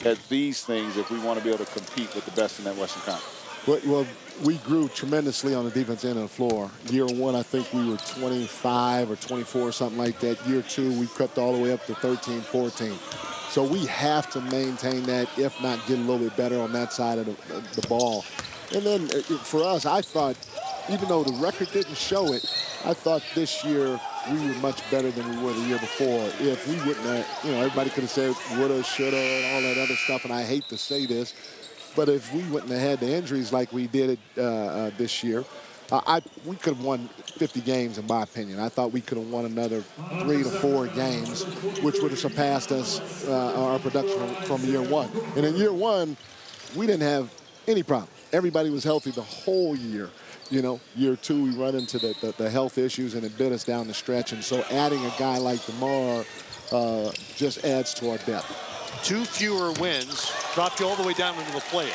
at these things if we want to be able to compete with the best in that Western Conference? Well, we grew tremendously on the defense end of the floor. Year 1, I think we were 25 or 24 or something like that. Year 2, we crept all the way up to 13, 14. So we have to maintain that, if not get a little bit better on that side of the ball. And then for us, I thought, even though the record didn't show it, I thought this year we were much better than we were the year before. If we wouldn't have, everybody could have said woulda, shoulda, and all that other stuff, and I hate to say this, but if we wouldn't have had the injuries like we did this year, we could have won 50 games, in my opinion. I thought we could have won another 3 to 4 games, which would have surpassed us, our production from year 1. And in year 1, we didn't have any problem. Everybody was healthy the whole year. Year 2, we run into the health issues, and it bit us down the stretch. And so adding a guy like DeMar just adds to our depth. 2 fewer wins dropped you all the way down into the play-in.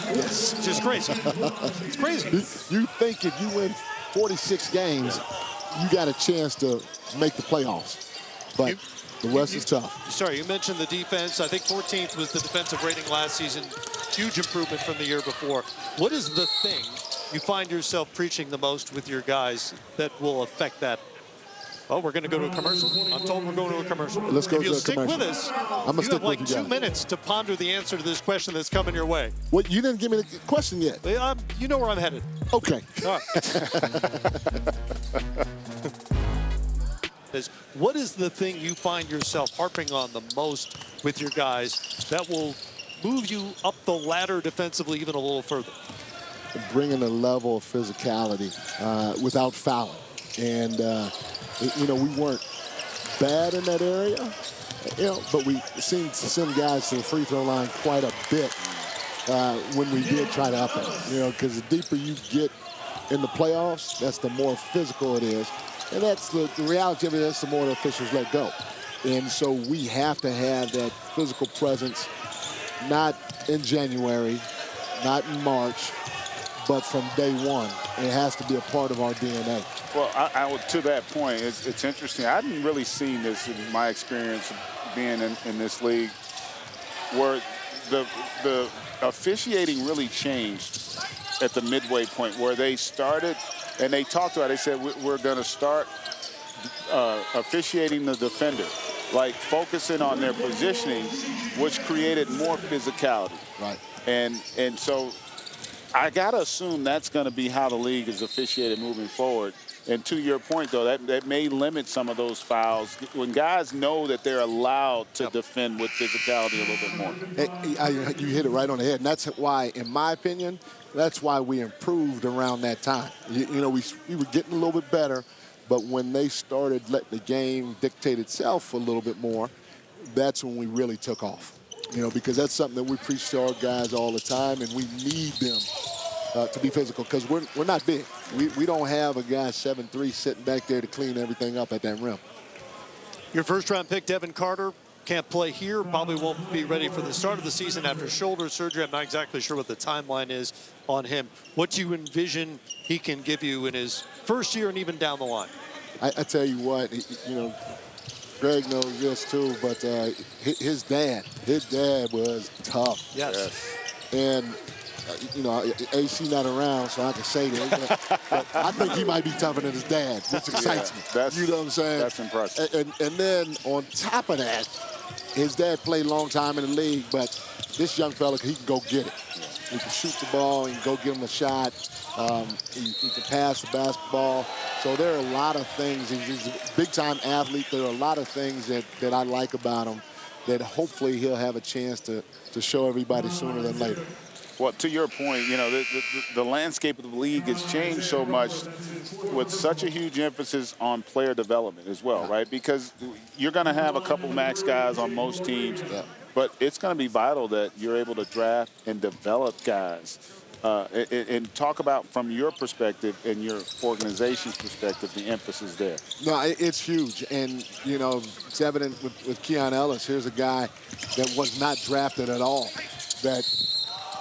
Yes. It's just crazy. It's crazy. You think if you win 46 games, you got a chance to make the playoffs. But the West is tough. Sorry, you mentioned the defense. I think 14th was the defensive rating last season. Huge improvement from the year before. What is the thing you find yourself preaching the most with your guys that will affect that? Oh, we're going to go to a commercial? I'm told we're going to a commercial. Let's go to a commercial. If you'll stick with us, I'm gonna stick with you guys. 2 minutes to ponder the answer to this question that's coming your way. Well, you didn't give me the question yet. You know where I'm headed. Okay. All right. What is the thing you find yourself harping on the most with your guys that will move you up the ladder defensively even a little further? Bringing a level of physicality without fouling. And, we weren't bad in that area, but we seemed to send guys to the free throw line quite a bit when we did try to up it, because the deeper you get in the playoffs, that's the more physical it is. And that's the reality of it is the more the officials let go. And so we have to have that physical presence, not in January, not in March, but from day one. It has to be a part of our DNA. Well, I would, to that point, it's interesting. I hadn't really seen this in my experience being in this league, where the officiating really changed at the midway point, where they started, and they talked about it, they said, we're going to start officiating the defender, like focusing on their positioning, which created more physicality. Right. And so I got to assume that's going to be how the league is officiated moving forward. And to your point, though, that may limit some of those fouls when guys know that they're allowed to defend with physicality a little bit more. You hit it right on the head. And that's why, in my opinion, that's why we improved around that time. We were getting a little bit better, but when they started letting the game dictate itself a little bit more, that's when we really took off. Because that's something that we preach to our guys all the time, and we need them to be physical, because we're not big. We don't have a guy 7'3" sitting back there to clean everything up at that rim. Your first-round pick, Devin Carter, can't play here. Probably won't be ready for the start of the season after shoulder surgery. I'm not exactly sure what the timeline is on him. What do you envision he can give you in his first year and even down the line? I tell you what, Greg knows this too, but his dad was tough. Yes. And AC not around, so I can say that. But I think he might be tougher than his dad, which excites me. You know what I'm saying? That's impressive. And then on top of that, his dad played a long time in the league, but this young fella, he can go get it. He can shoot the ball, he can go give him a shot. He can pass the basketball. So there are a lot of things. He's a big-time athlete. There are a lot of things that I like about him that hopefully he'll have a chance to show everybody sooner than later. Well, to your point, you know, the landscape of the league has changed so much with such a huge emphasis on player development as well, right? Because you're going to have a couple max guys on most teams, but it's going to be vital that you're able to draft and develop guys. And talk about, from your perspective and your organization's perspective, the emphasis there. No, it's huge. And, you know, it's evident with Keon Ellis. Here's a guy that was not drafted at all, that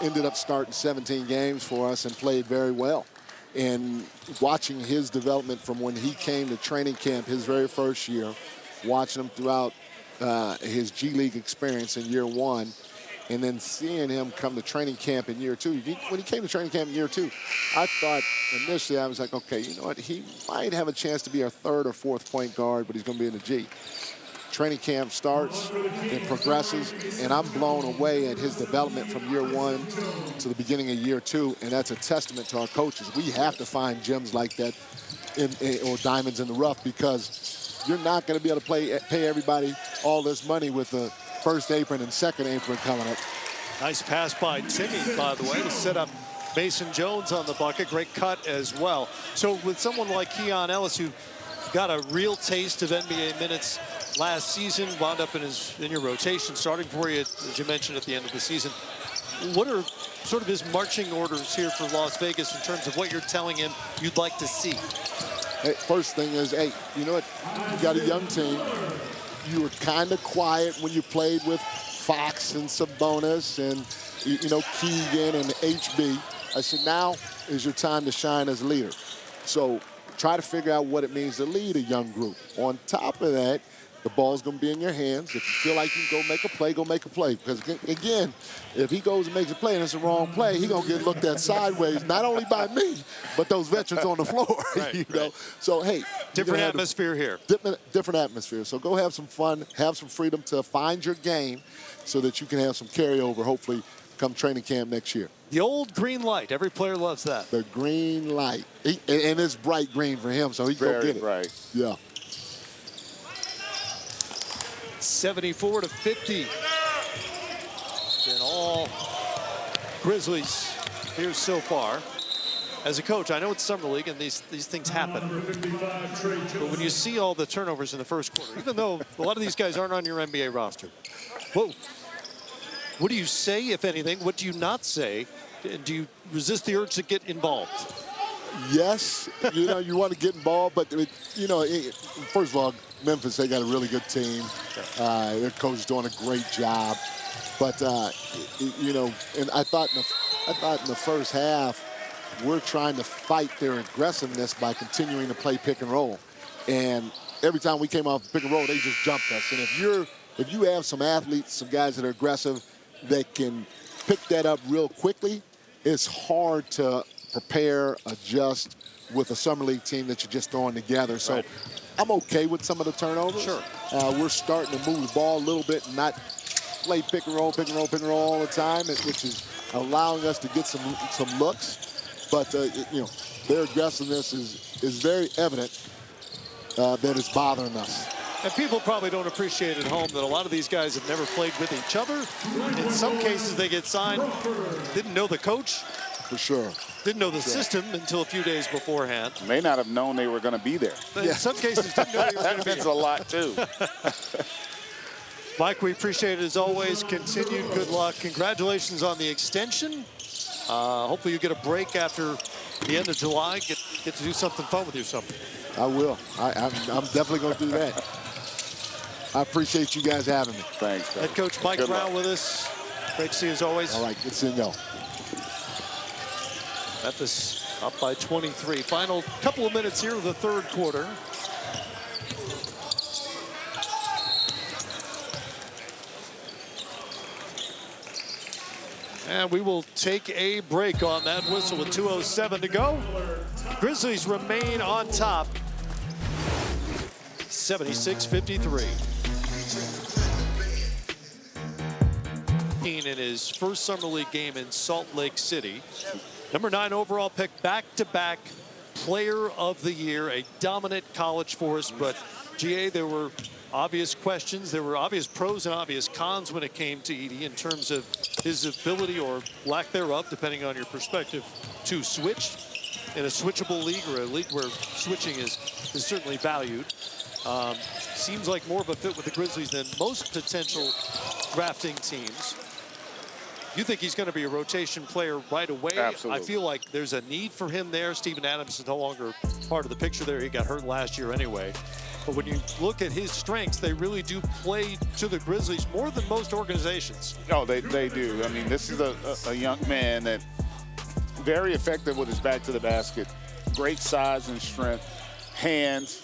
ended up starting 17 games for us and played very well. And watching his development from when he came to training camp his very first year, watching him throughout his G League experience in year one, and then seeing him come to training camp in year two. When he came to training camp in year two, I thought initially, I was like, okay, you know what? He might have a chance to be our third or fourth point guard, but he's going to be in the G. Training camp starts, it progresses, and I'm blown away at his development from year one to the beginning of year two, and that's a testament to our coaches. We have to find gems like that or diamonds in the rough, because you're not going to be able to pay everybody all this money with the first apron and second apron coming up. Nice pass by Timmy, by the way, to set up Mason Jones on the bucket. Great cut as well. So with someone like Keon Ellis, who got a real taste of NBA minutes last season, wound up in your rotation, starting for you, as you mentioned, at the end of the season. What are sort of his marching orders here for Las Vegas in terms of what you're telling him you'd like to see? Hey, first thing is, hey, you know what? You got a young team. You were kind of quiet when you played with Fox and Sabonis and, you know, Keegan and HB. I said, now is your time to shine as a leader. So try to figure out what it means to lead a young group. On top of that, the ball's going to be in your hands. If you feel like you can go make a play, go make a play. Because, again, if he goes and makes a play and it's the wrong play, he's going to get looked at sideways, not only by me, but those veterans on the floor. Right, you know? So, hey. Different atmosphere here. Different atmosphere. So go have some fun, have some freedom to find your game so that you can have some carryover, hopefully, come training camp next year. The old green light. Every player loves that. The green light. And it's bright green for him, so he can go get it. Right. Yeah. 74-50. Been all Grizzlies here so far. As a coach, I know it's summer league and these things happen. But when you see all the turnovers in the first quarter, even though a lot of these guys aren't on your NBA roster, what do you say, if anything? What do you not say? And do you resist the urge to get involved? Yes, you know, you want to get involved, but, you know, first of all, Memphis, they got a really good team. Their coach is doing a great job. But, you know, and I thought in the first half, we're trying to fight their aggressiveness by continuing to play pick and roll. And every time we came off the pick and roll, they just jumped us. And if you have some athletes, some guys that are aggressive that can pick that up real quickly, it's hard to prepare, adjust with a summer league team that you're just throwing together. So I'm okay with some of the turnovers. Sure. We're starting to move the ball a little bit and not play pick and roll all the time, which is allowing us to get some looks. But, you know, their aggressiveness is very evident that it's bothering us. And people probably don't appreciate at home that a lot of these guys have never played with each other. In some cases, they get signed, didn't know the coach. For sure. Didn't know the system until a few days beforehand. May not have known they were going to be there. In some cases, didn't know they were going to be there. That's a lot, too. Mike, we appreciate it as always. Continued good luck. Congratulations on the extension. Hopefully you get a break after the end of July. Get to do something fun with yourself. I will. I'm definitely going to do that. I appreciate you guys having me. Thanks. Head coach Mike Brown with us. Great to see you as always. All right, good seeing y'all. Memphis up by 23. Final couple of minutes here of the third quarter. And we will take a break on that whistle with 2:07 to go. Grizzlies remain on top, 76-53. In his first summer league game in Salt Lake City. Number 9 overall pick, back-to-back player of the year, a dominant college force. But GA, there were obvious questions. There were obvious pros and obvious cons when it came to Edey in terms of his ability or lack thereof, depending on your perspective, to switch in a switchable league or a league where switching is certainly valued. Seems like more of a fit with the Grizzlies than most potential drafting teams. You think he's going to be a rotation player right away? Absolutely. I feel like there's a need for him there. Steven Adams is no longer part of the picture there. He got hurt last year anyway. But when you look at his strengths, they really do play to the Grizzlies more than most organizations. Oh, they do. I mean, this is a young man that very effective with his back to the basket. Great size and strength, hands,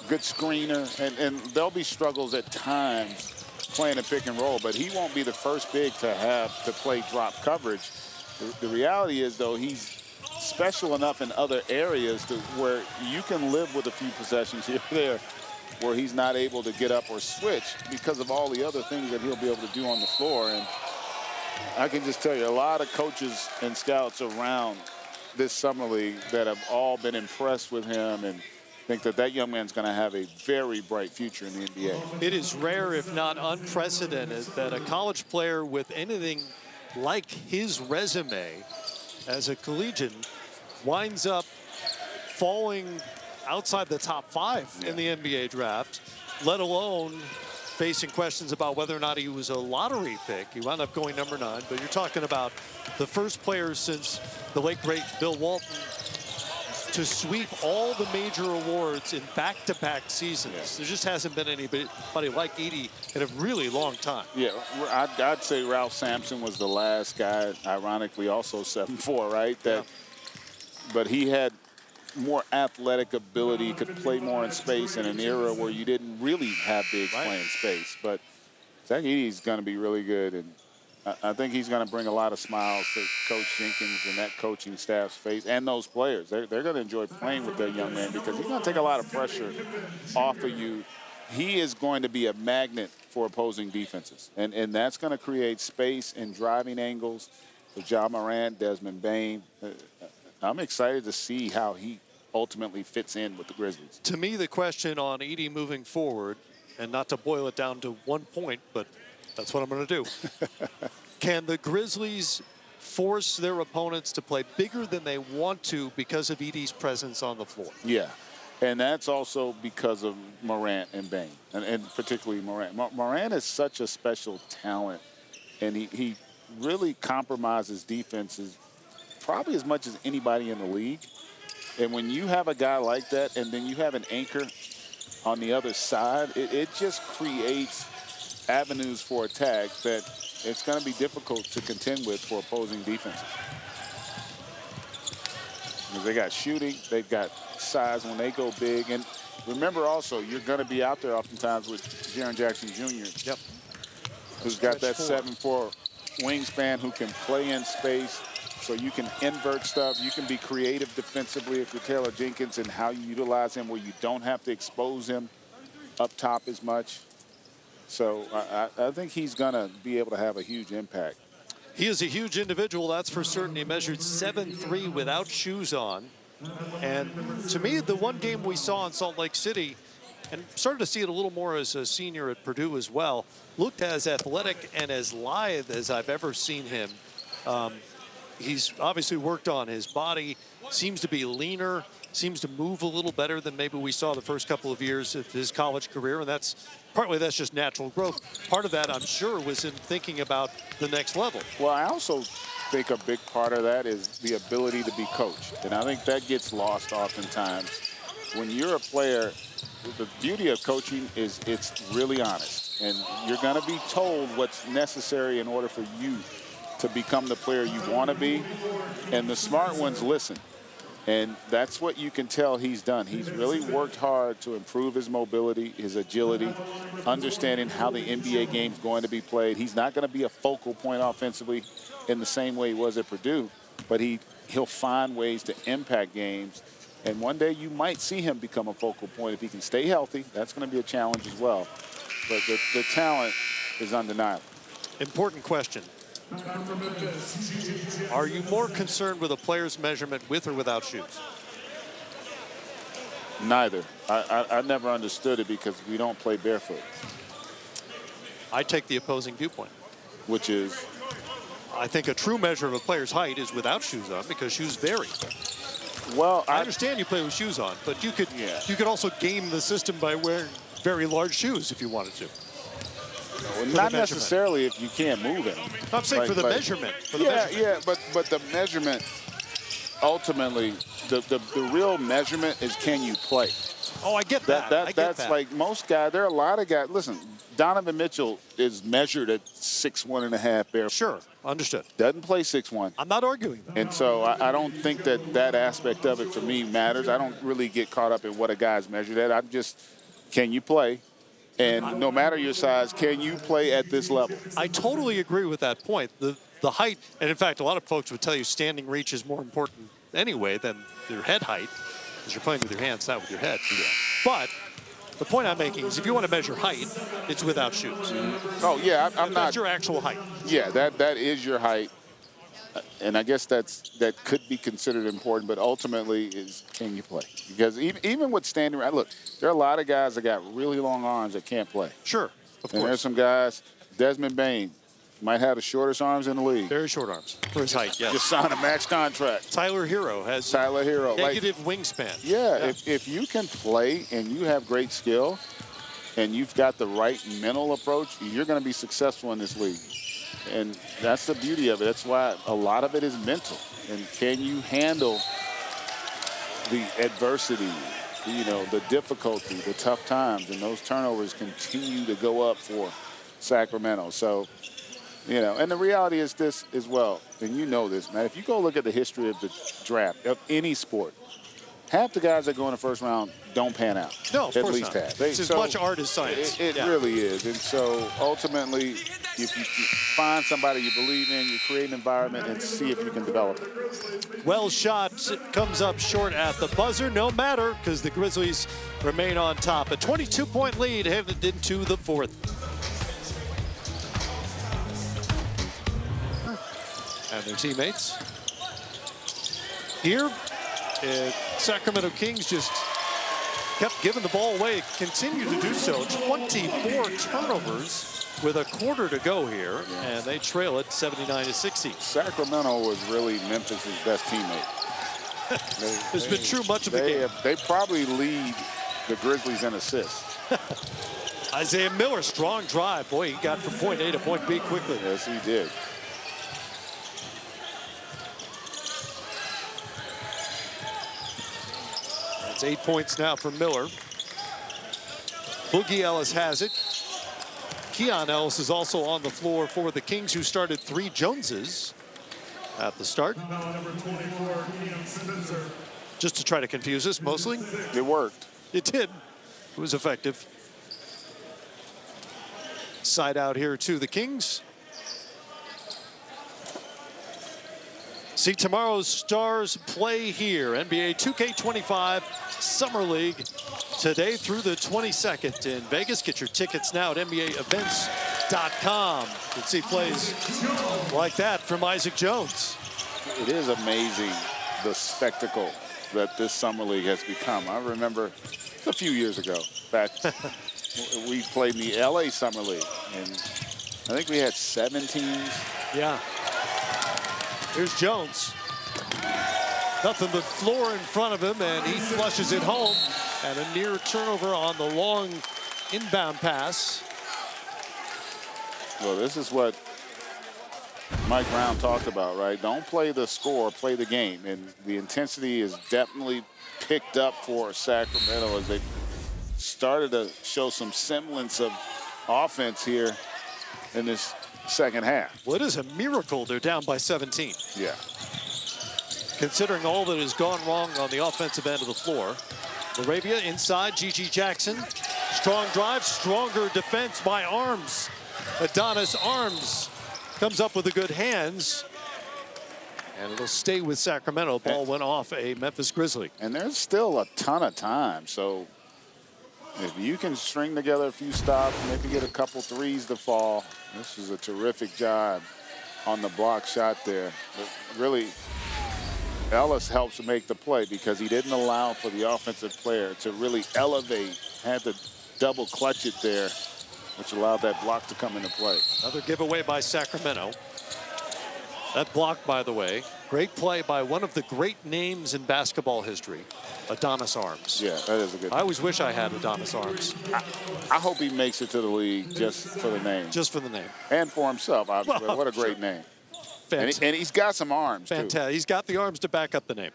good screener, and there'll be struggles at times playing a pick and roll, but he won't be the first big to have to play drop coverage. The reality is, though, he's special enough in other areas to where you can live with a few possessions here or there where he's not able to get up or switch because of all the other things that he'll be able to do on the floor. And I can just tell you, a lot of coaches and scouts around this summer league that have all been impressed with him and think that that young man's going to have a very bright future in the NBA. It is rare, if not unprecedented, that a college player with anything like his resume as a collegian winds up falling outside the top 5 in the NBA draft, let alone facing questions about whether or not he was a lottery pick. He wound up going number 9, but you're talking about the first player since the late, great Bill Walton to sweep all the major awards in back-to-back seasons. Yeah. There just hasn't been anybody like Edey in a really long time. Yeah, I'd say Ralph Sampson was the last guy, ironically also 7'4", right? But he had more athletic ability, could play more in space in an era where you didn't really have bigs playing space. But Zach Edey's going to be really good, and I think he's going to bring a lot of smiles to Coach Jenkins and that coaching staff's face and those players. They're going to enjoy playing with that young man because he's going to take a lot of pressure off of you. He is going to be a magnet for opposing defenses, and that's going to create space and driving angles for Ja Morant, Desmond Bane. I'm excited to see how he ultimately fits in with the Grizzlies. To me, the question on Edey moving forward, and not to boil it down to one point, but that's what I'm going to do. Can the Grizzlies force their opponents to play bigger than they want to because of Edey's presence on the floor? Yeah, and that's also because of Morant and Bane, and particularly Morant. Morant is such a special talent, and he really compromises defenses probably as much as anybody in the league. And when you have a guy like that and then you have an anchor on the other side, it just creates avenues for attack that it's going to be difficult to contend with for opposing defenses. Because they got shooting, they've got size when they go big. And remember also, you're going to be out there oftentimes with Jaren Jackson Jr. Yep. Who's got that 7'4" wingspan, who can play in space. So you can invert stuff. You can be creative defensively if you're Taylor Jenkins and how you utilize him where you don't have to expose him up top as much. So I think he's going to be able to have a huge impact. He is a huge individual, that's for certain. He measured 7'3" without shoes on. And to me, the one game we saw in Salt Lake City, and started to see it a little more as a senior at Purdue as well, looked as athletic and as lithe as I've ever seen him. He's obviously worked on his body, seems to be leaner, seems to move a little better than maybe we saw the first couple of years of his college career, and that's just natural growth. Part of that, I'm sure, was in thinking about the next level. Well, I also think a big part of that is the ability to be coached, and I think that gets lost oftentimes. When you're a player, the beauty of coaching is it's really honest, and you're going to be told what's necessary in order for you to become the player you want to be, and the smart ones listen. And that's what you can tell he's done. He's really worked hard to improve his mobility, his agility, understanding how the NBA game's going to be played. He's not going to be a focal point offensively in the same way he was at Purdue, but he'll find ways to impact games. And one day you might see him become a focal point if he can stay healthy. That's going to be a challenge as well. But the talent is undeniable. Important question. Are you more concerned with a player's measurement with or without shoes? Neither. I never understood it because we don't play barefoot, I take the opposing viewpoint. which is, I think a true measure of a player's height is without shoes on because shoes vary. well, I understand you play with shoes on, but you could Yeah. you could also game the system by wearing very large shoes if you wanted to. not measurement. necessarily if you can't move it. I'm saying for the Like- measurement. For the Yeah, measurement. yeah, but the measurement, ultimately, the real measurement is can you play? Oh, I get that. I get That's that. like most guys. There are a lot of guys. Listen, Donovan Mitchell is measured at 6'1.5" barefoot. Sure, understood. Doesn't play 6'1". I'm not arguing that. And so I don't think that aspect of it for me matters. I don't really get caught up in what a guy's measured at. I'm just, can you play? And no matter your size, can you play at this level? I totally agree with that point. The height, and in fact, a lot of folks would tell you standing reach is more important anyway than your head height, because you're playing with your hands, not with your head. Yeah. But the point I'm making is if you want to measure height, it's without shoes. Oh, yeah, I'm not. That's your actual height. Yeah, that is your height. And I guess that could be considered important, but ultimately is can you play? Because even with standing, look, there are a lot of guys that got really long arms that can't play. Sure, of And there's course. some guys, Desmond Bain might have the shortest arms in the league. Very short arms for his height, yes. Just signed a max contract. Tyler Hero has Tyler Hero. negative wingspan. Yeah, if you can play and you have great skill and you've got the right mental approach, you're going to be successful in this league. And that's the beauty of it. That's why a lot of it is mental. And can you handle the adversity, the difficulty, the tough times, and those turnovers continue to go up for Sacramento. So, and the reality is this as well, and you know this, man. If you go look at the history of the draft, of any sport, half the guys that go in the first round don't pan out. No, of at course least not. half. It's as much art as science. It Yeah. really is. And so ultimately, if you find somebody you believe in, you create an environment and see if you can develop it. Well shot. It comes up short at the buzzer. No matter, because the Grizzlies remain on top. A 22-point lead headed into the fourth. And their teammates. Here, Sacramento Kings just kept giving the ball away, continue to do so. 24 turnovers with a quarter to go here, and they trail it 79-60. Sacramento was really Memphis' best teammate. It's been true much of the game. They probably lead the Grizzlies in assists. Isaiah Miller, strong drive. Boy, he got from point A to point B quickly. Yes, he did. It's 8 points now for Miller. Boogie Ellis has it. Keon Ellis is also on the floor for the Kings, who started 3 Joneses at the start. Number 24, Keon Spencer. Just to try to confuse us, mostly. It worked. It did. It was effective. Side out here to the Kings. See tomorrow's stars play here. NBA 2K25 Summer League today through the 22nd in Vegas. Get your tickets now at NBAevents.com. You can see plays like that from Isaac Jones. It is amazing the spectacle that this Summer League has become. I remember a few years ago back we played in the LA Summer League, and I think we had 7 teams. Yeah. Here's Jones. Nothing but floor in front of him, and he flushes it home. And a near turnover on the long inbound pass. Well, this is what Mike Brown talked about, right? Don't play the score, play the game. And the intensity is definitely picked up for Sacramento as they started to show some semblance of offense here in this second half. Well, it is a miracle they're down by 17. Yeah. Considering all that has gone wrong on the offensive end of the floor. Laravia inside, G.G. Jackson. Strong drive, stronger defense by Arms. Adonis Arms comes up with the good hands. And it'll stay with Sacramento. Ball went off a Memphis Grizzly. And there's still a ton of time. So if you can string together a few stops, maybe get a couple threes to fall. This is a terrific job on the block shot there. But really, Ellis helps make the play because he didn't allow for the offensive player to really elevate. Had to double clutch it there, which allowed that block to come into play. Another giveaway by Sacramento. That block, by the way, great play by one of the great names in basketball history, Adonis Arms. Yeah, that is a good. I always wish I had Adonis Arms. I hope he makes it to the league just for the name. Just for the name. And for himself, obviously. Well, what a great name. And he's got some arms, Fantastic. too. He's got the arms to back up the name.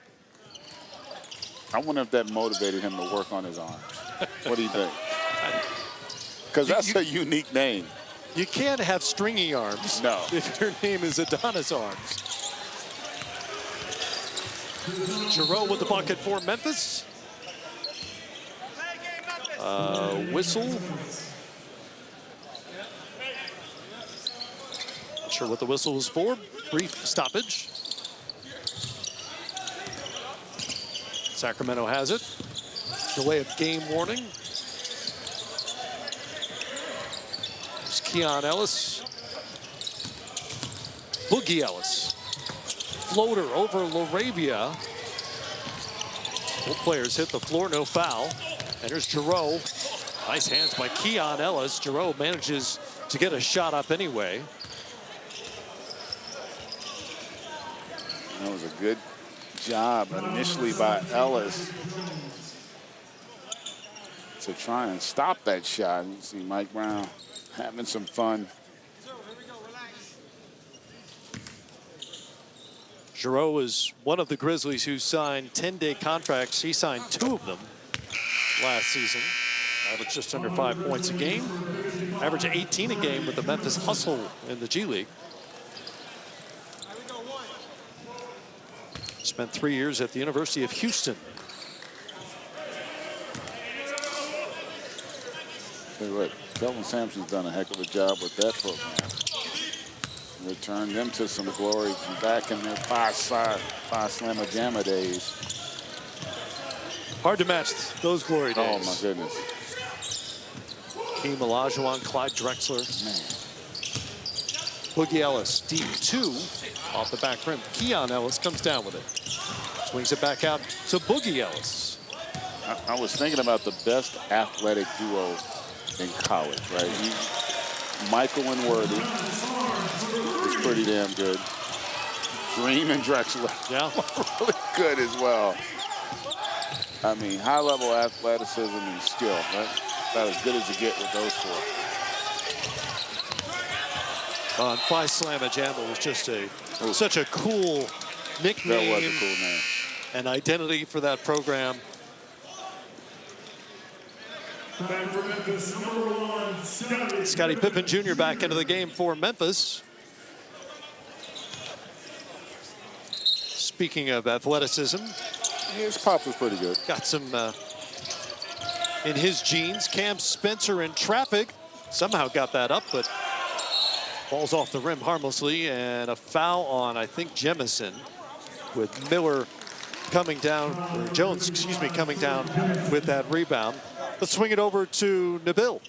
I wonder if that motivated him to work on his arms. What do you think? Because that's a unique name. You can't have stringy arms if your name is Adonis Arms. Giroux with the bucket for Memphis. Whistle. Not sure what the whistle was for. Brief stoppage. Sacramento has it. Delay of game warning. There's Keon Ellis. Boogie Ellis. Floater over Laravia. Both players hit the floor, no foul. And here's Giroux. Nice hands by Keon Ellis. Giroux manages to get a shot up anyway. That was a good job initially by Ellis to try and stop that shot. You see Mike Brown having some fun. Giroux is one of the Grizzlies who signed 10-day contracts. He signed 2 of them last season. Averaged just under 5 points a game. Averaged 18 a game with the Memphis Hustle in the G League. Spent 3 years at the University of Houston. Tell you what, Kelvin Sampson's done a heck of a job with that program. Returned them to some glory back in their five Slamma Jamma days. Hard to match those glory days. Oh, my goodness. Keem Olajuwon, Clyde Drexler. Man. Boogie Ellis, deep 2 off the back rim. Keon Ellis comes down with it. Swings it back out to Boogie Ellis. I was thinking about the best athletic duo in college, right? Michael and Worthy was pretty damn good. Dream and Drexler, yeah, really good as well. I mean, high-level athleticism and skill. Right? About as good as you get with those 4. Phi Slamma Jamma was just such a cool nickname. That was a cool name. An identity for that program. Back for Memphis, number 1, Scottie Pippen Jr. back into the game for Memphis. Speaking of athleticism, his pop was pretty good. Got some in his genes. Cam Spencer in traffic. Somehow got that up, but falls off the rim harmlessly. And a foul on, I think, Jemison, with Miller coming down, or Jones, excuse me, coming down with that rebound. Let's swing it over to Nabil.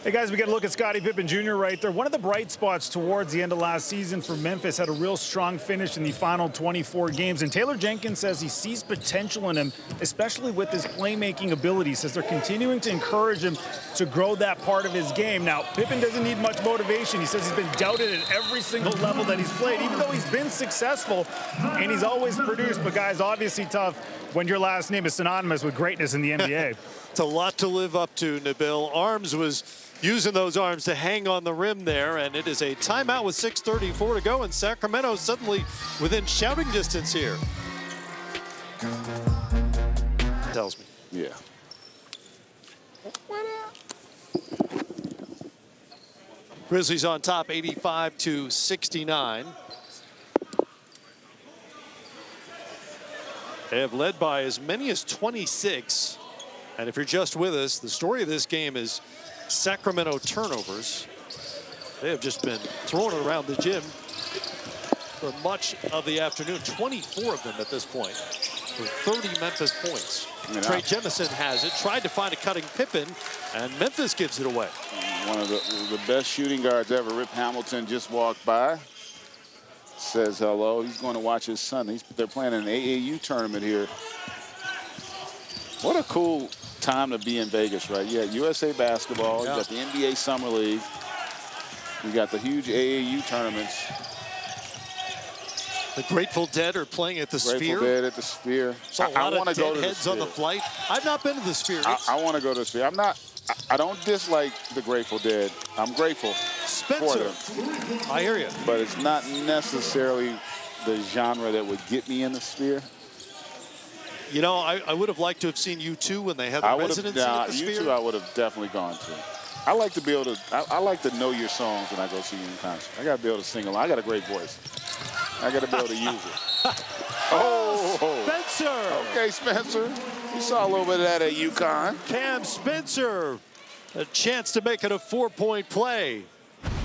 Hey guys, we got to look at Scottie Pippen Jr. right there. One of the bright spots towards the end of last season for Memphis, had a real strong finish in the final 24 games. And Taylor Jenkins says he sees potential in him, especially with his playmaking ability. Says they're continuing to encourage him to grow that part of his game. Now, Pippen doesn't need much motivation. He says he's been doubted at every single level that he's played, even though he's been successful and he's always produced. But guys, obviously tough when your last name is synonymous with greatness in the NBA. It's a lot to live up to, Nabil. Arms was using those arms to hang on the rim there, and it is a timeout with 6:34 to go, and Sacramento suddenly within shouting distance here. Tells me. Yeah. Grizzlies on top, 85-69. They have led by as many as 26. And if you're just with us, the story of this game is Sacramento turnovers. They have just been throwing it around the gym for much of the afternoon. 24 of them at this point for 30 Memphis points. Trey Jemison has it, tried to find a cutting Pippen, and Memphis gives it away. One of the best shooting guards ever, Rip Hamilton, just walked by. says hello. He's going to watch his son. They're playing an AAU tournament here. What a cool time to be in Vegas, right? You got USA Basketball. Yeah. You got the NBA Summer League. You got the huge AAU tournaments. The Grateful Dead are playing at the Grateful Sphere. Dead at the Sphere. Saw a lot wanna of go dead to the heads on the Sphere. flight. I've not been to the Sphere. I want to go to the Sphere. I don't dislike the Grateful Dead. I'm grateful Spencer, for them. I hear you. But it's not necessarily the genre that would get me in the Sphere. You know, I would have liked to have seen U2 when they had the residency at the Sphere. U2 I would have definitely gone to. I like to be able to, I like to know your songs when I go see you in concert. I got to be able to sing along. I got a great voice. I got to be able to use it. Oh, Spencer! Okay, Spencer. You saw a little bit of that at UConn. Cam Spencer, a chance to make it a 4-point play.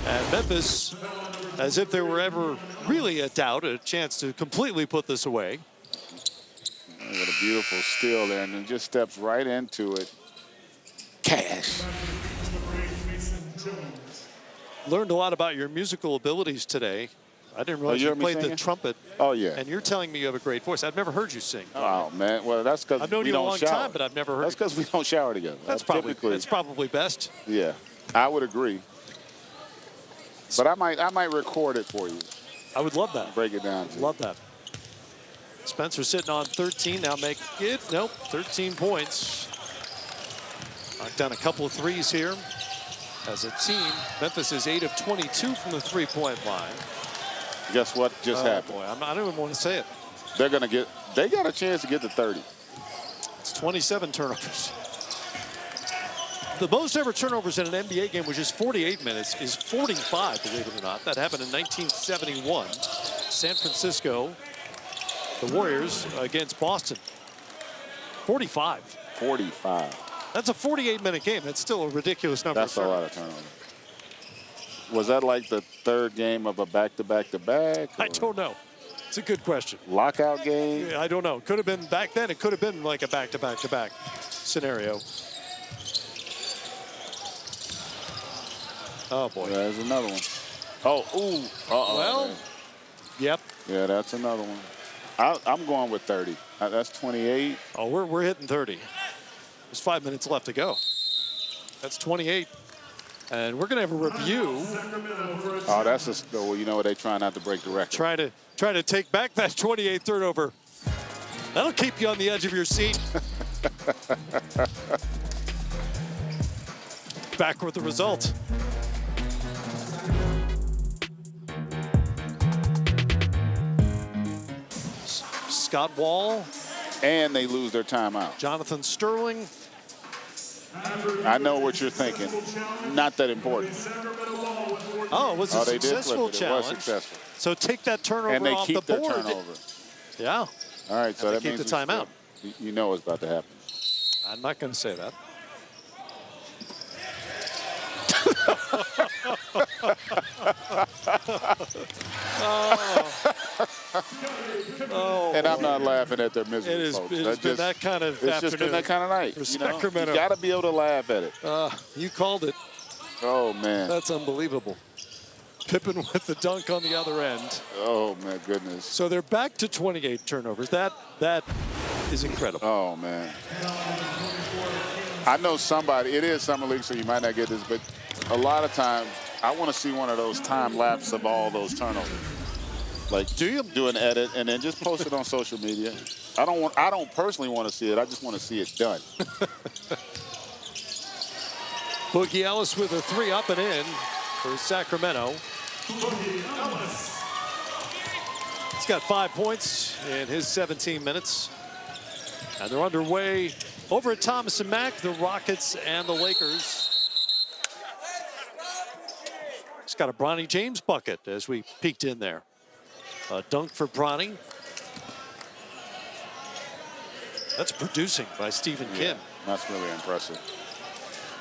And Memphis, as if there were ever really a doubt, a chance to completely put this away. What a beautiful steal there, and then just steps right into it. Cash. Learned a lot about your musical abilities today. I didn't realize you you heard me played the singing? trumpet. Oh, yeah. And you're telling me you have a great voice. I've never heard you sing. Oh, man. Well, that's because I've known we you a don't long shower. time, but I've never heard That's you. because we don't shower together. That's probably best. Yeah, I would agree. But I might record it for you. I would love that. Break it down. To you. Love that. Spencer sitting on 13 now. Make it 13 points. Knocked down a couple of threes here. As a team, Memphis is 8 of 22 from the three-point line. Guess what just happened? Boy, I don't even want to say it. They got a chance to get to 30. It's 27 turnovers. The most ever turnovers in an NBA game, which is 48 minutes, is 45, believe it or not. That happened in 1971. San Francisco, the Warriors against Boston. 45. 45. That's a 48-minute game. That's still a ridiculous number. That's a lot of turnovers. Was that like the third game of a back-to-back-to-back? I don't know. It's a good question. Lockout game? I don't know. Could have been back then. It could have been like a back-to-back-to-back scenario. Oh, boy. There's another one. Oh, ooh. Uh-oh. Well, man. Yep. Yeah, that's another one. I'm going with 30. That's 28. Oh, we're hitting 30. There's 5 minutes left to go. That's 28. And we're going to have a review. Oh, that's well, you know what? They try not to break the record. Try to take back that 28 turnover. That'll keep you on the edge of your seat. Back with the result. Scott Wall. And they lose their timeout. Jonathan Sterling. I know what you're thinking. Not that important. Oh, it was a they did successful flip it. challenge. It was successful. So take that turnover And they off keep the their board. turnover. Yeah. All right, so And that they keep means the timeout. You know what's about to happen. I'm not going to say that. Oh, And I'm not laughing at their misery, folks. It has been that kind of It's just been that kind of night. for You know? Sacramento. You got to be able to laugh at it. You called it. Oh, man. That's unbelievable. Pippen with the dunk on the other end. Oh, my goodness. So they're back to 28 turnovers. That is incredible. Oh, man. I know somebody, it is Summer League, so you might not get this, but a lot of times I want to see one of those time lapse of all those turnovers. Like, do an edit and then just post it on social media. I don't personally want to see it. I just want to see it done. Boogie Ellis with a three up and in for Sacramento. He's got 5 points in his 17 minutes. And they're underway over at Thomas and Mack, the Rockets and the Lakers. He's got a Bronny James bucket as we peeked in there. A dunk for Bronny. That's producing by Stephen Kim. That's really impressive.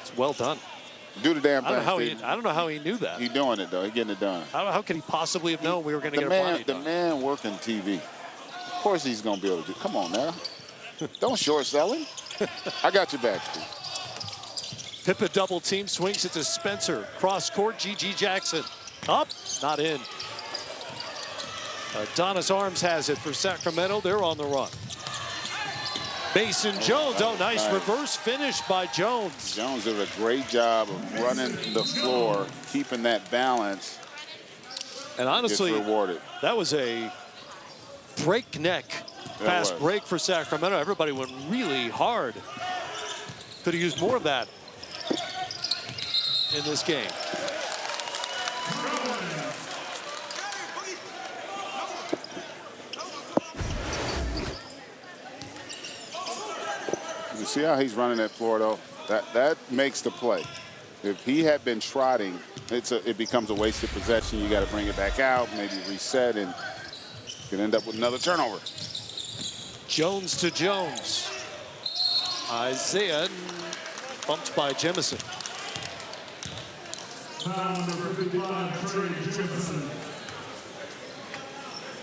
It's well done. Do the damn thing, I Stephen. don't know how he knew that. He's doing it, though. He's getting it done. How could he possibly have known we were going to get a Bronny The dunk? man working TV. Of course he's going to be able to do. Come on now. Don't short sell him. I got your back, Steve. Pippa double team, swings it to Spencer. Cross court, G.G. Jackson. Up, not in. Adonis Arms has it for Sacramento. They're on the run. Mason Jones. Oh, nice reverse finish by Jones. Jones did a great job of running the floor, keeping that balance. And honestly, gets rewarded. That was a breakneck fast break for Sacramento. Everybody went really hard. Could have used more of that in this game. You see how he's running that floor, though? That makes the play. If he had been trotting, it becomes a wasted possession. You got to bring it back out, maybe reset, and you can end up with another turnover. Jones to Jones. Isaiah bumped by Jemison.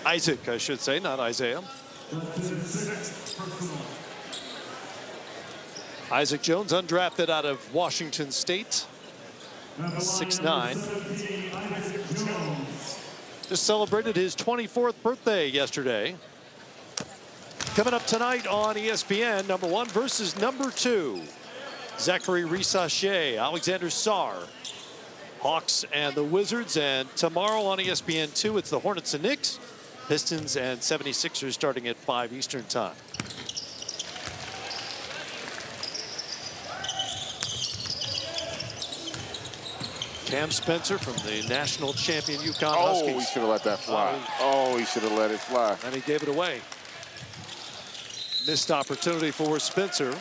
Isaac, I should say, not Isaiah. Isaac Jones, undrafted out of Washington State, 6'9". Just celebrated his 24th birthday yesterday. Coming up tonight on ESPN, number 1 versus number 2. Zachary Risache, Alexander Sarr, Hawks and the Wizards. And tomorrow on ESPN 2, it's the Hornets and Knicks, Pistons and 76ers starting at 5 Eastern time. Cam Spencer from the national champion UConn Huskies. Oh, he should have let that fly. Oh, he should have let it fly. And he gave it away. Missed opportunity for Spencer.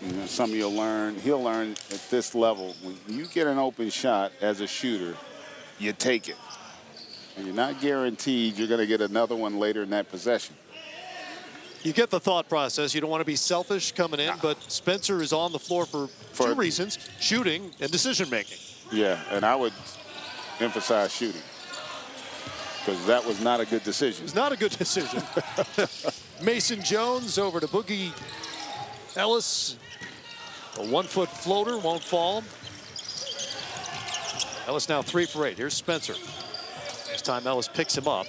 You know, something he'll learn at this level. When you get an open shot as a shooter, you take it. And you're not guaranteed you're going to get another one later in that possession. You get the thought process. You don't want to be selfish coming in, but Spencer is on the floor for 2 reasons: shooting and decision making. Yeah, and I would emphasize shooting, because that was not a good decision. It was not a good decision. Mason Jones over to Boogie Ellis. A 1-foot floater won't fall. Ellis now 3 for 8. Here's Spencer. This time Ellis picks him up.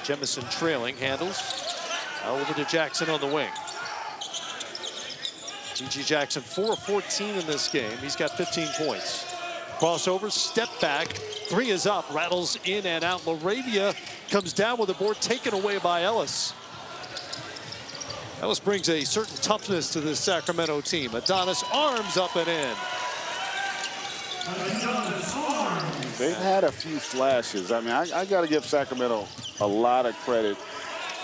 Jemison trailing, handles. Now over to Jackson on the wing. G.G. Jackson 4 of 14 in this game. He's got 15 points. Crossover, step back, 3 is up, rattles in and out. Laravia comes down with the board, taken away by Ellis. Ellis brings a certain toughness to this Sacramento team. Adonis Arms up and in. They've had a few flashes. I mean, I got to give Sacramento a lot of credit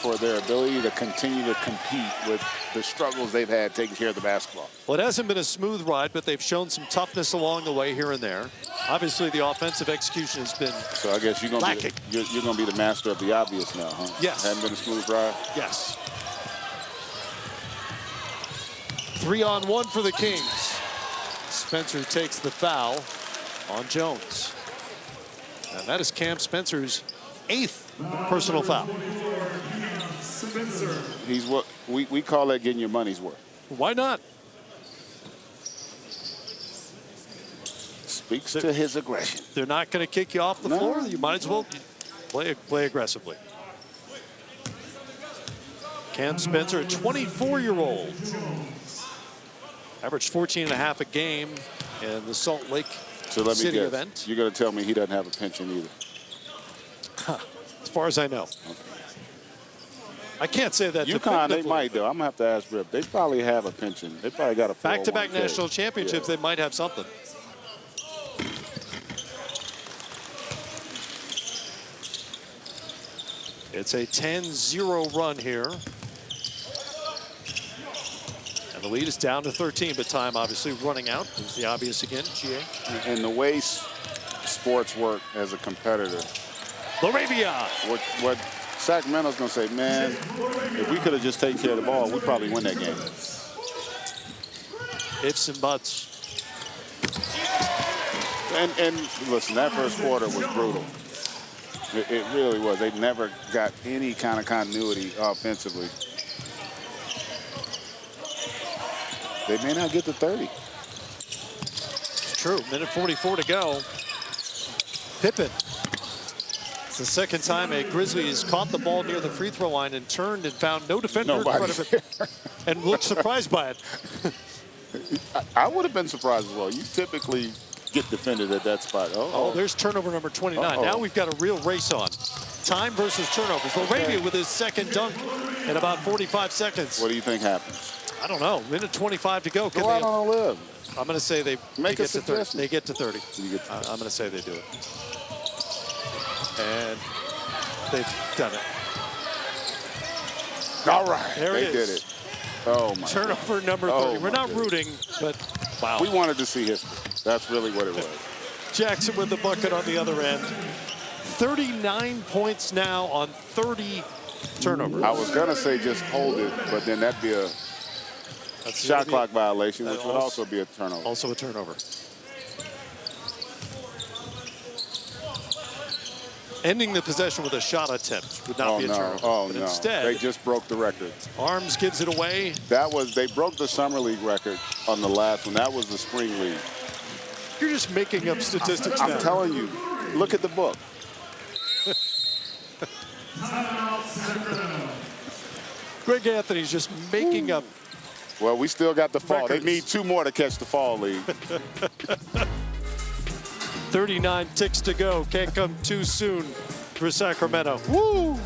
for their ability to continue to compete with the struggles they've had taking care of the basketball. Well, it hasn't been a smooth ride, but they've shown some toughness along the way here and there. Obviously, the offensive execution has been So I guess you're going to be the master of the obvious now, huh? Yes. Hasn't been a smooth ride? Yes. 3-on-1 for the Kings. Spencer takes the foul on Jones. And that is Cam Spencer's 8th personal foul. He's what we call that getting your money's worth. Why not? Speaks to his aggression. They're not going to kick you off the floor. You might as well play aggressively. Cam Spencer, a 24-year-old. Averaged 14.5 a game in the Salt Lake City event. You're going to tell me he doesn't have a pension either? As far as I know. Okay. I can't say that. UConn, they might, though. I'm going to have to ask Rip. They probably have a pension. They probably got a 401k. Back-to-back national championships, They might have something. It's a 10-0 run here. And the lead is down to 13, but time obviously running out. There's the obvious again, GA. And the way sports work as a competitor. Laravia. What Sacramento's going to say, man, if we could have just taken care of the ball, we'd probably win that game. Ifs and buts. And listen, that first quarter was brutal. It really was. They never got any kind of continuity offensively. They may not get to 30. It's True. Minute 44 to go. Pippen. It's the second time a Grizzly has caught the ball near the free throw line and turned and found no defender in front of it and looked surprised by it. I would have been surprised as well. You typically get defended at that spot. Oh, there's turnover number 29. Now we've got a real race on. Time versus turnovers. Laravia with his second dunk in about 45 seconds. What do you think happens? I don't know. Minute 25 to go. Go out on a limb. I'm going to say they Make get a to 30. suggestion. They get to 30. I'm going to say they do it. And they've done it. All right. There they it is. did it. Oh, my Turnover number 30. Oh, We're not goodness. rooting, but wow. We wanted to see history. That's really what it was. Jackson with the bucket on the other end. 39 points now on 30 turnovers. I was going to say just hold it, but then that'd be a shot clock violation, which would also be a turnover. Also a turnover. Ending the possession with a shot attempt would not be a turnover. Oh, but no. Instead, They just broke the record. Arms gives it away. They broke the Summer League record on the last one. That was the Spring League. You're just making up statistics now. I'm telling you, look at the book. Greg Anthony's just making up. Well, we still got the fall. Records. They need 2 more to catch the fall league. 39 ticks to go. Can't come too soon for Sacramento. Woo!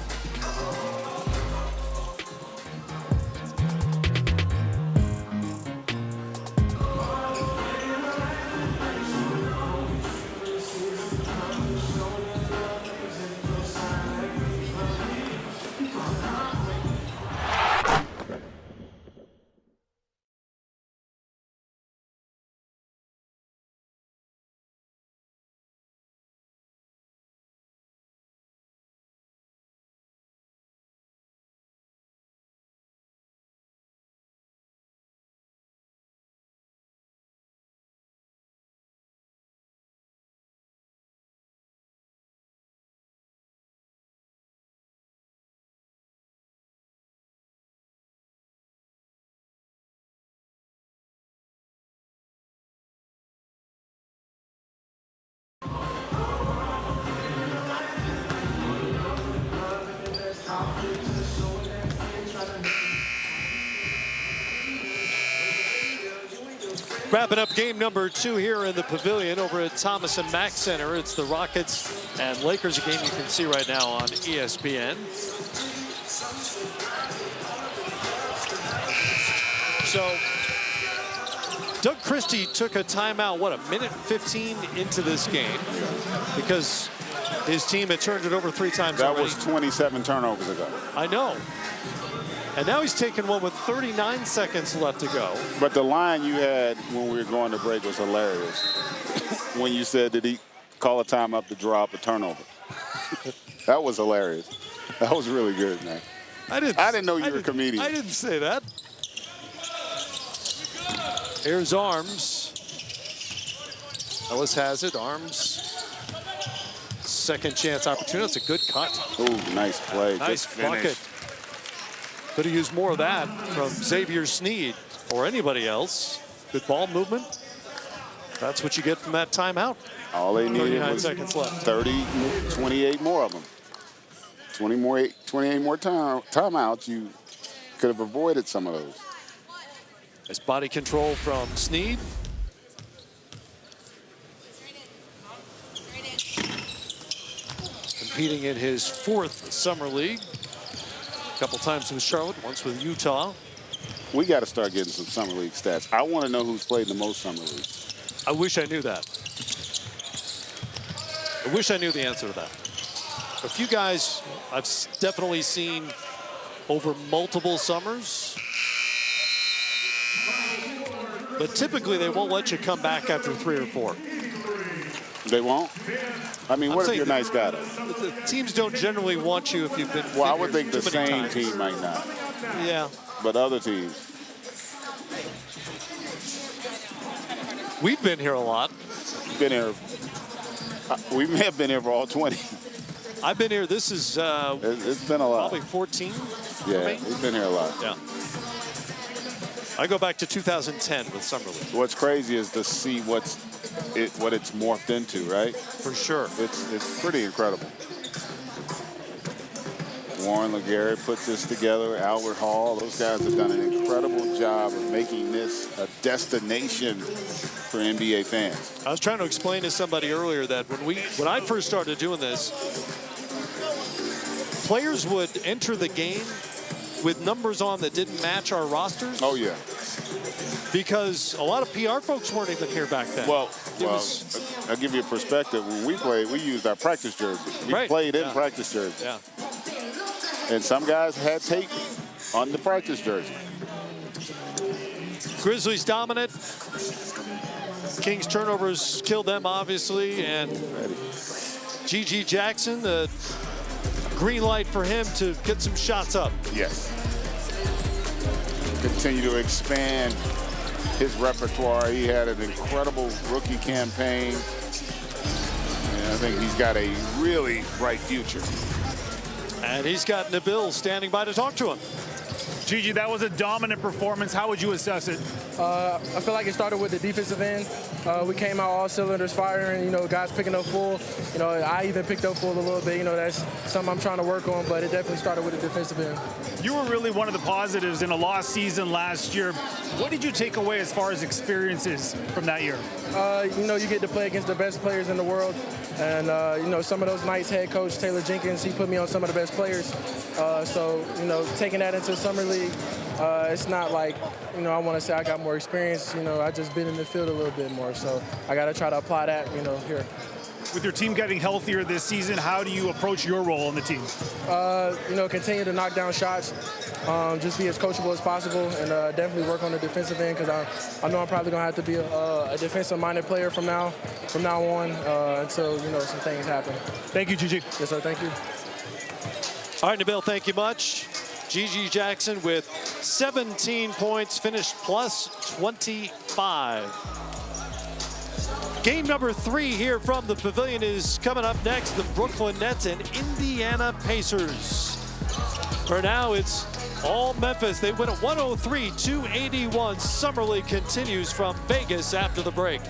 Wrapping up game number 2 here in the pavilion over at Thomas and Mack Center. It's the Rockets and Lakers, a game you can see right now on ESPN. So Doug Christie took a timeout, what, a minute 15 into this game because his team had turned it over 3 times That already. was 27 turnovers ago. I know. And now he's taking one with 39 seconds left to go. But the line you had when we were going to break was hilarious. When you said, did he call a timeout to draw up a turnover? That was hilarious. That was really good, man. I didn't know you were a comedian. I didn't say that. Here's Arms. Ellis has it. Arms. Second chance opportunity. That's a good cut. Ooh, nice play. Nice Just bucket. finished. Could have used more of that from Xavier Sneed or anybody else. Good ball movement. That's what you get from that timeout. All they needed 39 was seconds left. 28 more of them. 28 more timeouts. You could have avoided some of those. Nice body control from Sneed. Competing in his 4th summer league. A couple times with Charlotte, once with Utah. We got to start getting some summer league stats. I want to know who's played the most summer leagues. I wish I knew that. I wish I knew the answer to that. A few guys I've definitely seen over multiple summers. But typically they won't let you come back after 3 or 4. They won't? I mean, what if you're a nice guy, though? The teams don't generally want you if you've been. Well, I would think the too many same times. team might not. Yeah. But other teams. We've been here a lot. Been here. We may have been here for all 20. I've been here. This is it's been a lot. Probably 14 for Yeah, me. we've been here a lot. Yeah. I go back to 2010 with Summer League. What's crazy is to see what's what it's morphed into, right? For sure. It's pretty incredible. Warren LeGarrette put this together, Albert Hall. Those guys have done an incredible job of making this a destination for NBA fans. I was trying to explain to somebody earlier that when I first started doing this, players would enter the game with numbers on that didn't match our rosters. Oh, yeah. Because a lot of PR folks weren't even here back then. Well, I'll give you a perspective. When we played, we used our practice jersey. We played in practice jersey. Yeah. And some guys had tape on the practice jersey. Grizzlies dominant. Kings turnovers killed them, obviously. And GG Jackson, the green light for him to get some shots up. Yes. Continue to expand his repertoire. He had an incredible rookie campaign. And I think he's got a really bright future. And he's got Nabil standing by to talk to him. Gigi, that was a dominant performance. How would you assess it? I feel like it started with the defensive end. We came out all cylinders firing, you know, guys picking up full. You know, I even picked up full a little bit. You know, that's something I'm trying to work on, but it definitely started with the defensive end. You were really one of the positives in a lost season last year. What did you take away as far as experiences from that year? You know, you get to play against the best players in the world. And, you know, some of those nights, head coach Taylor Jenkins, he put me on some of the best players. So, you know, taking that into Summer League, it's not like, you know, I want to say I got more experience. You know, I just been in the field a little bit more. So I got to try to apply that, you know, here. With your team getting healthier this season, how do you approach your role on the team? You know, continue to knock down shots, just be as coachable as possible, and definitely work on the defensive end because I know I'm probably going to have to be a defensive-minded player from now on until, you know, some things happen. Thank you, Gigi. Yes, sir. Thank you. All right, Nabil, thank you much. GG Jackson with 17 points, finished plus 25. Game number 3 here from the Pavilion is coming up next. The Brooklyn Nets and Indiana Pacers. For now, it's all Memphis. They win at 103-281. Summer League continues from Vegas after the break.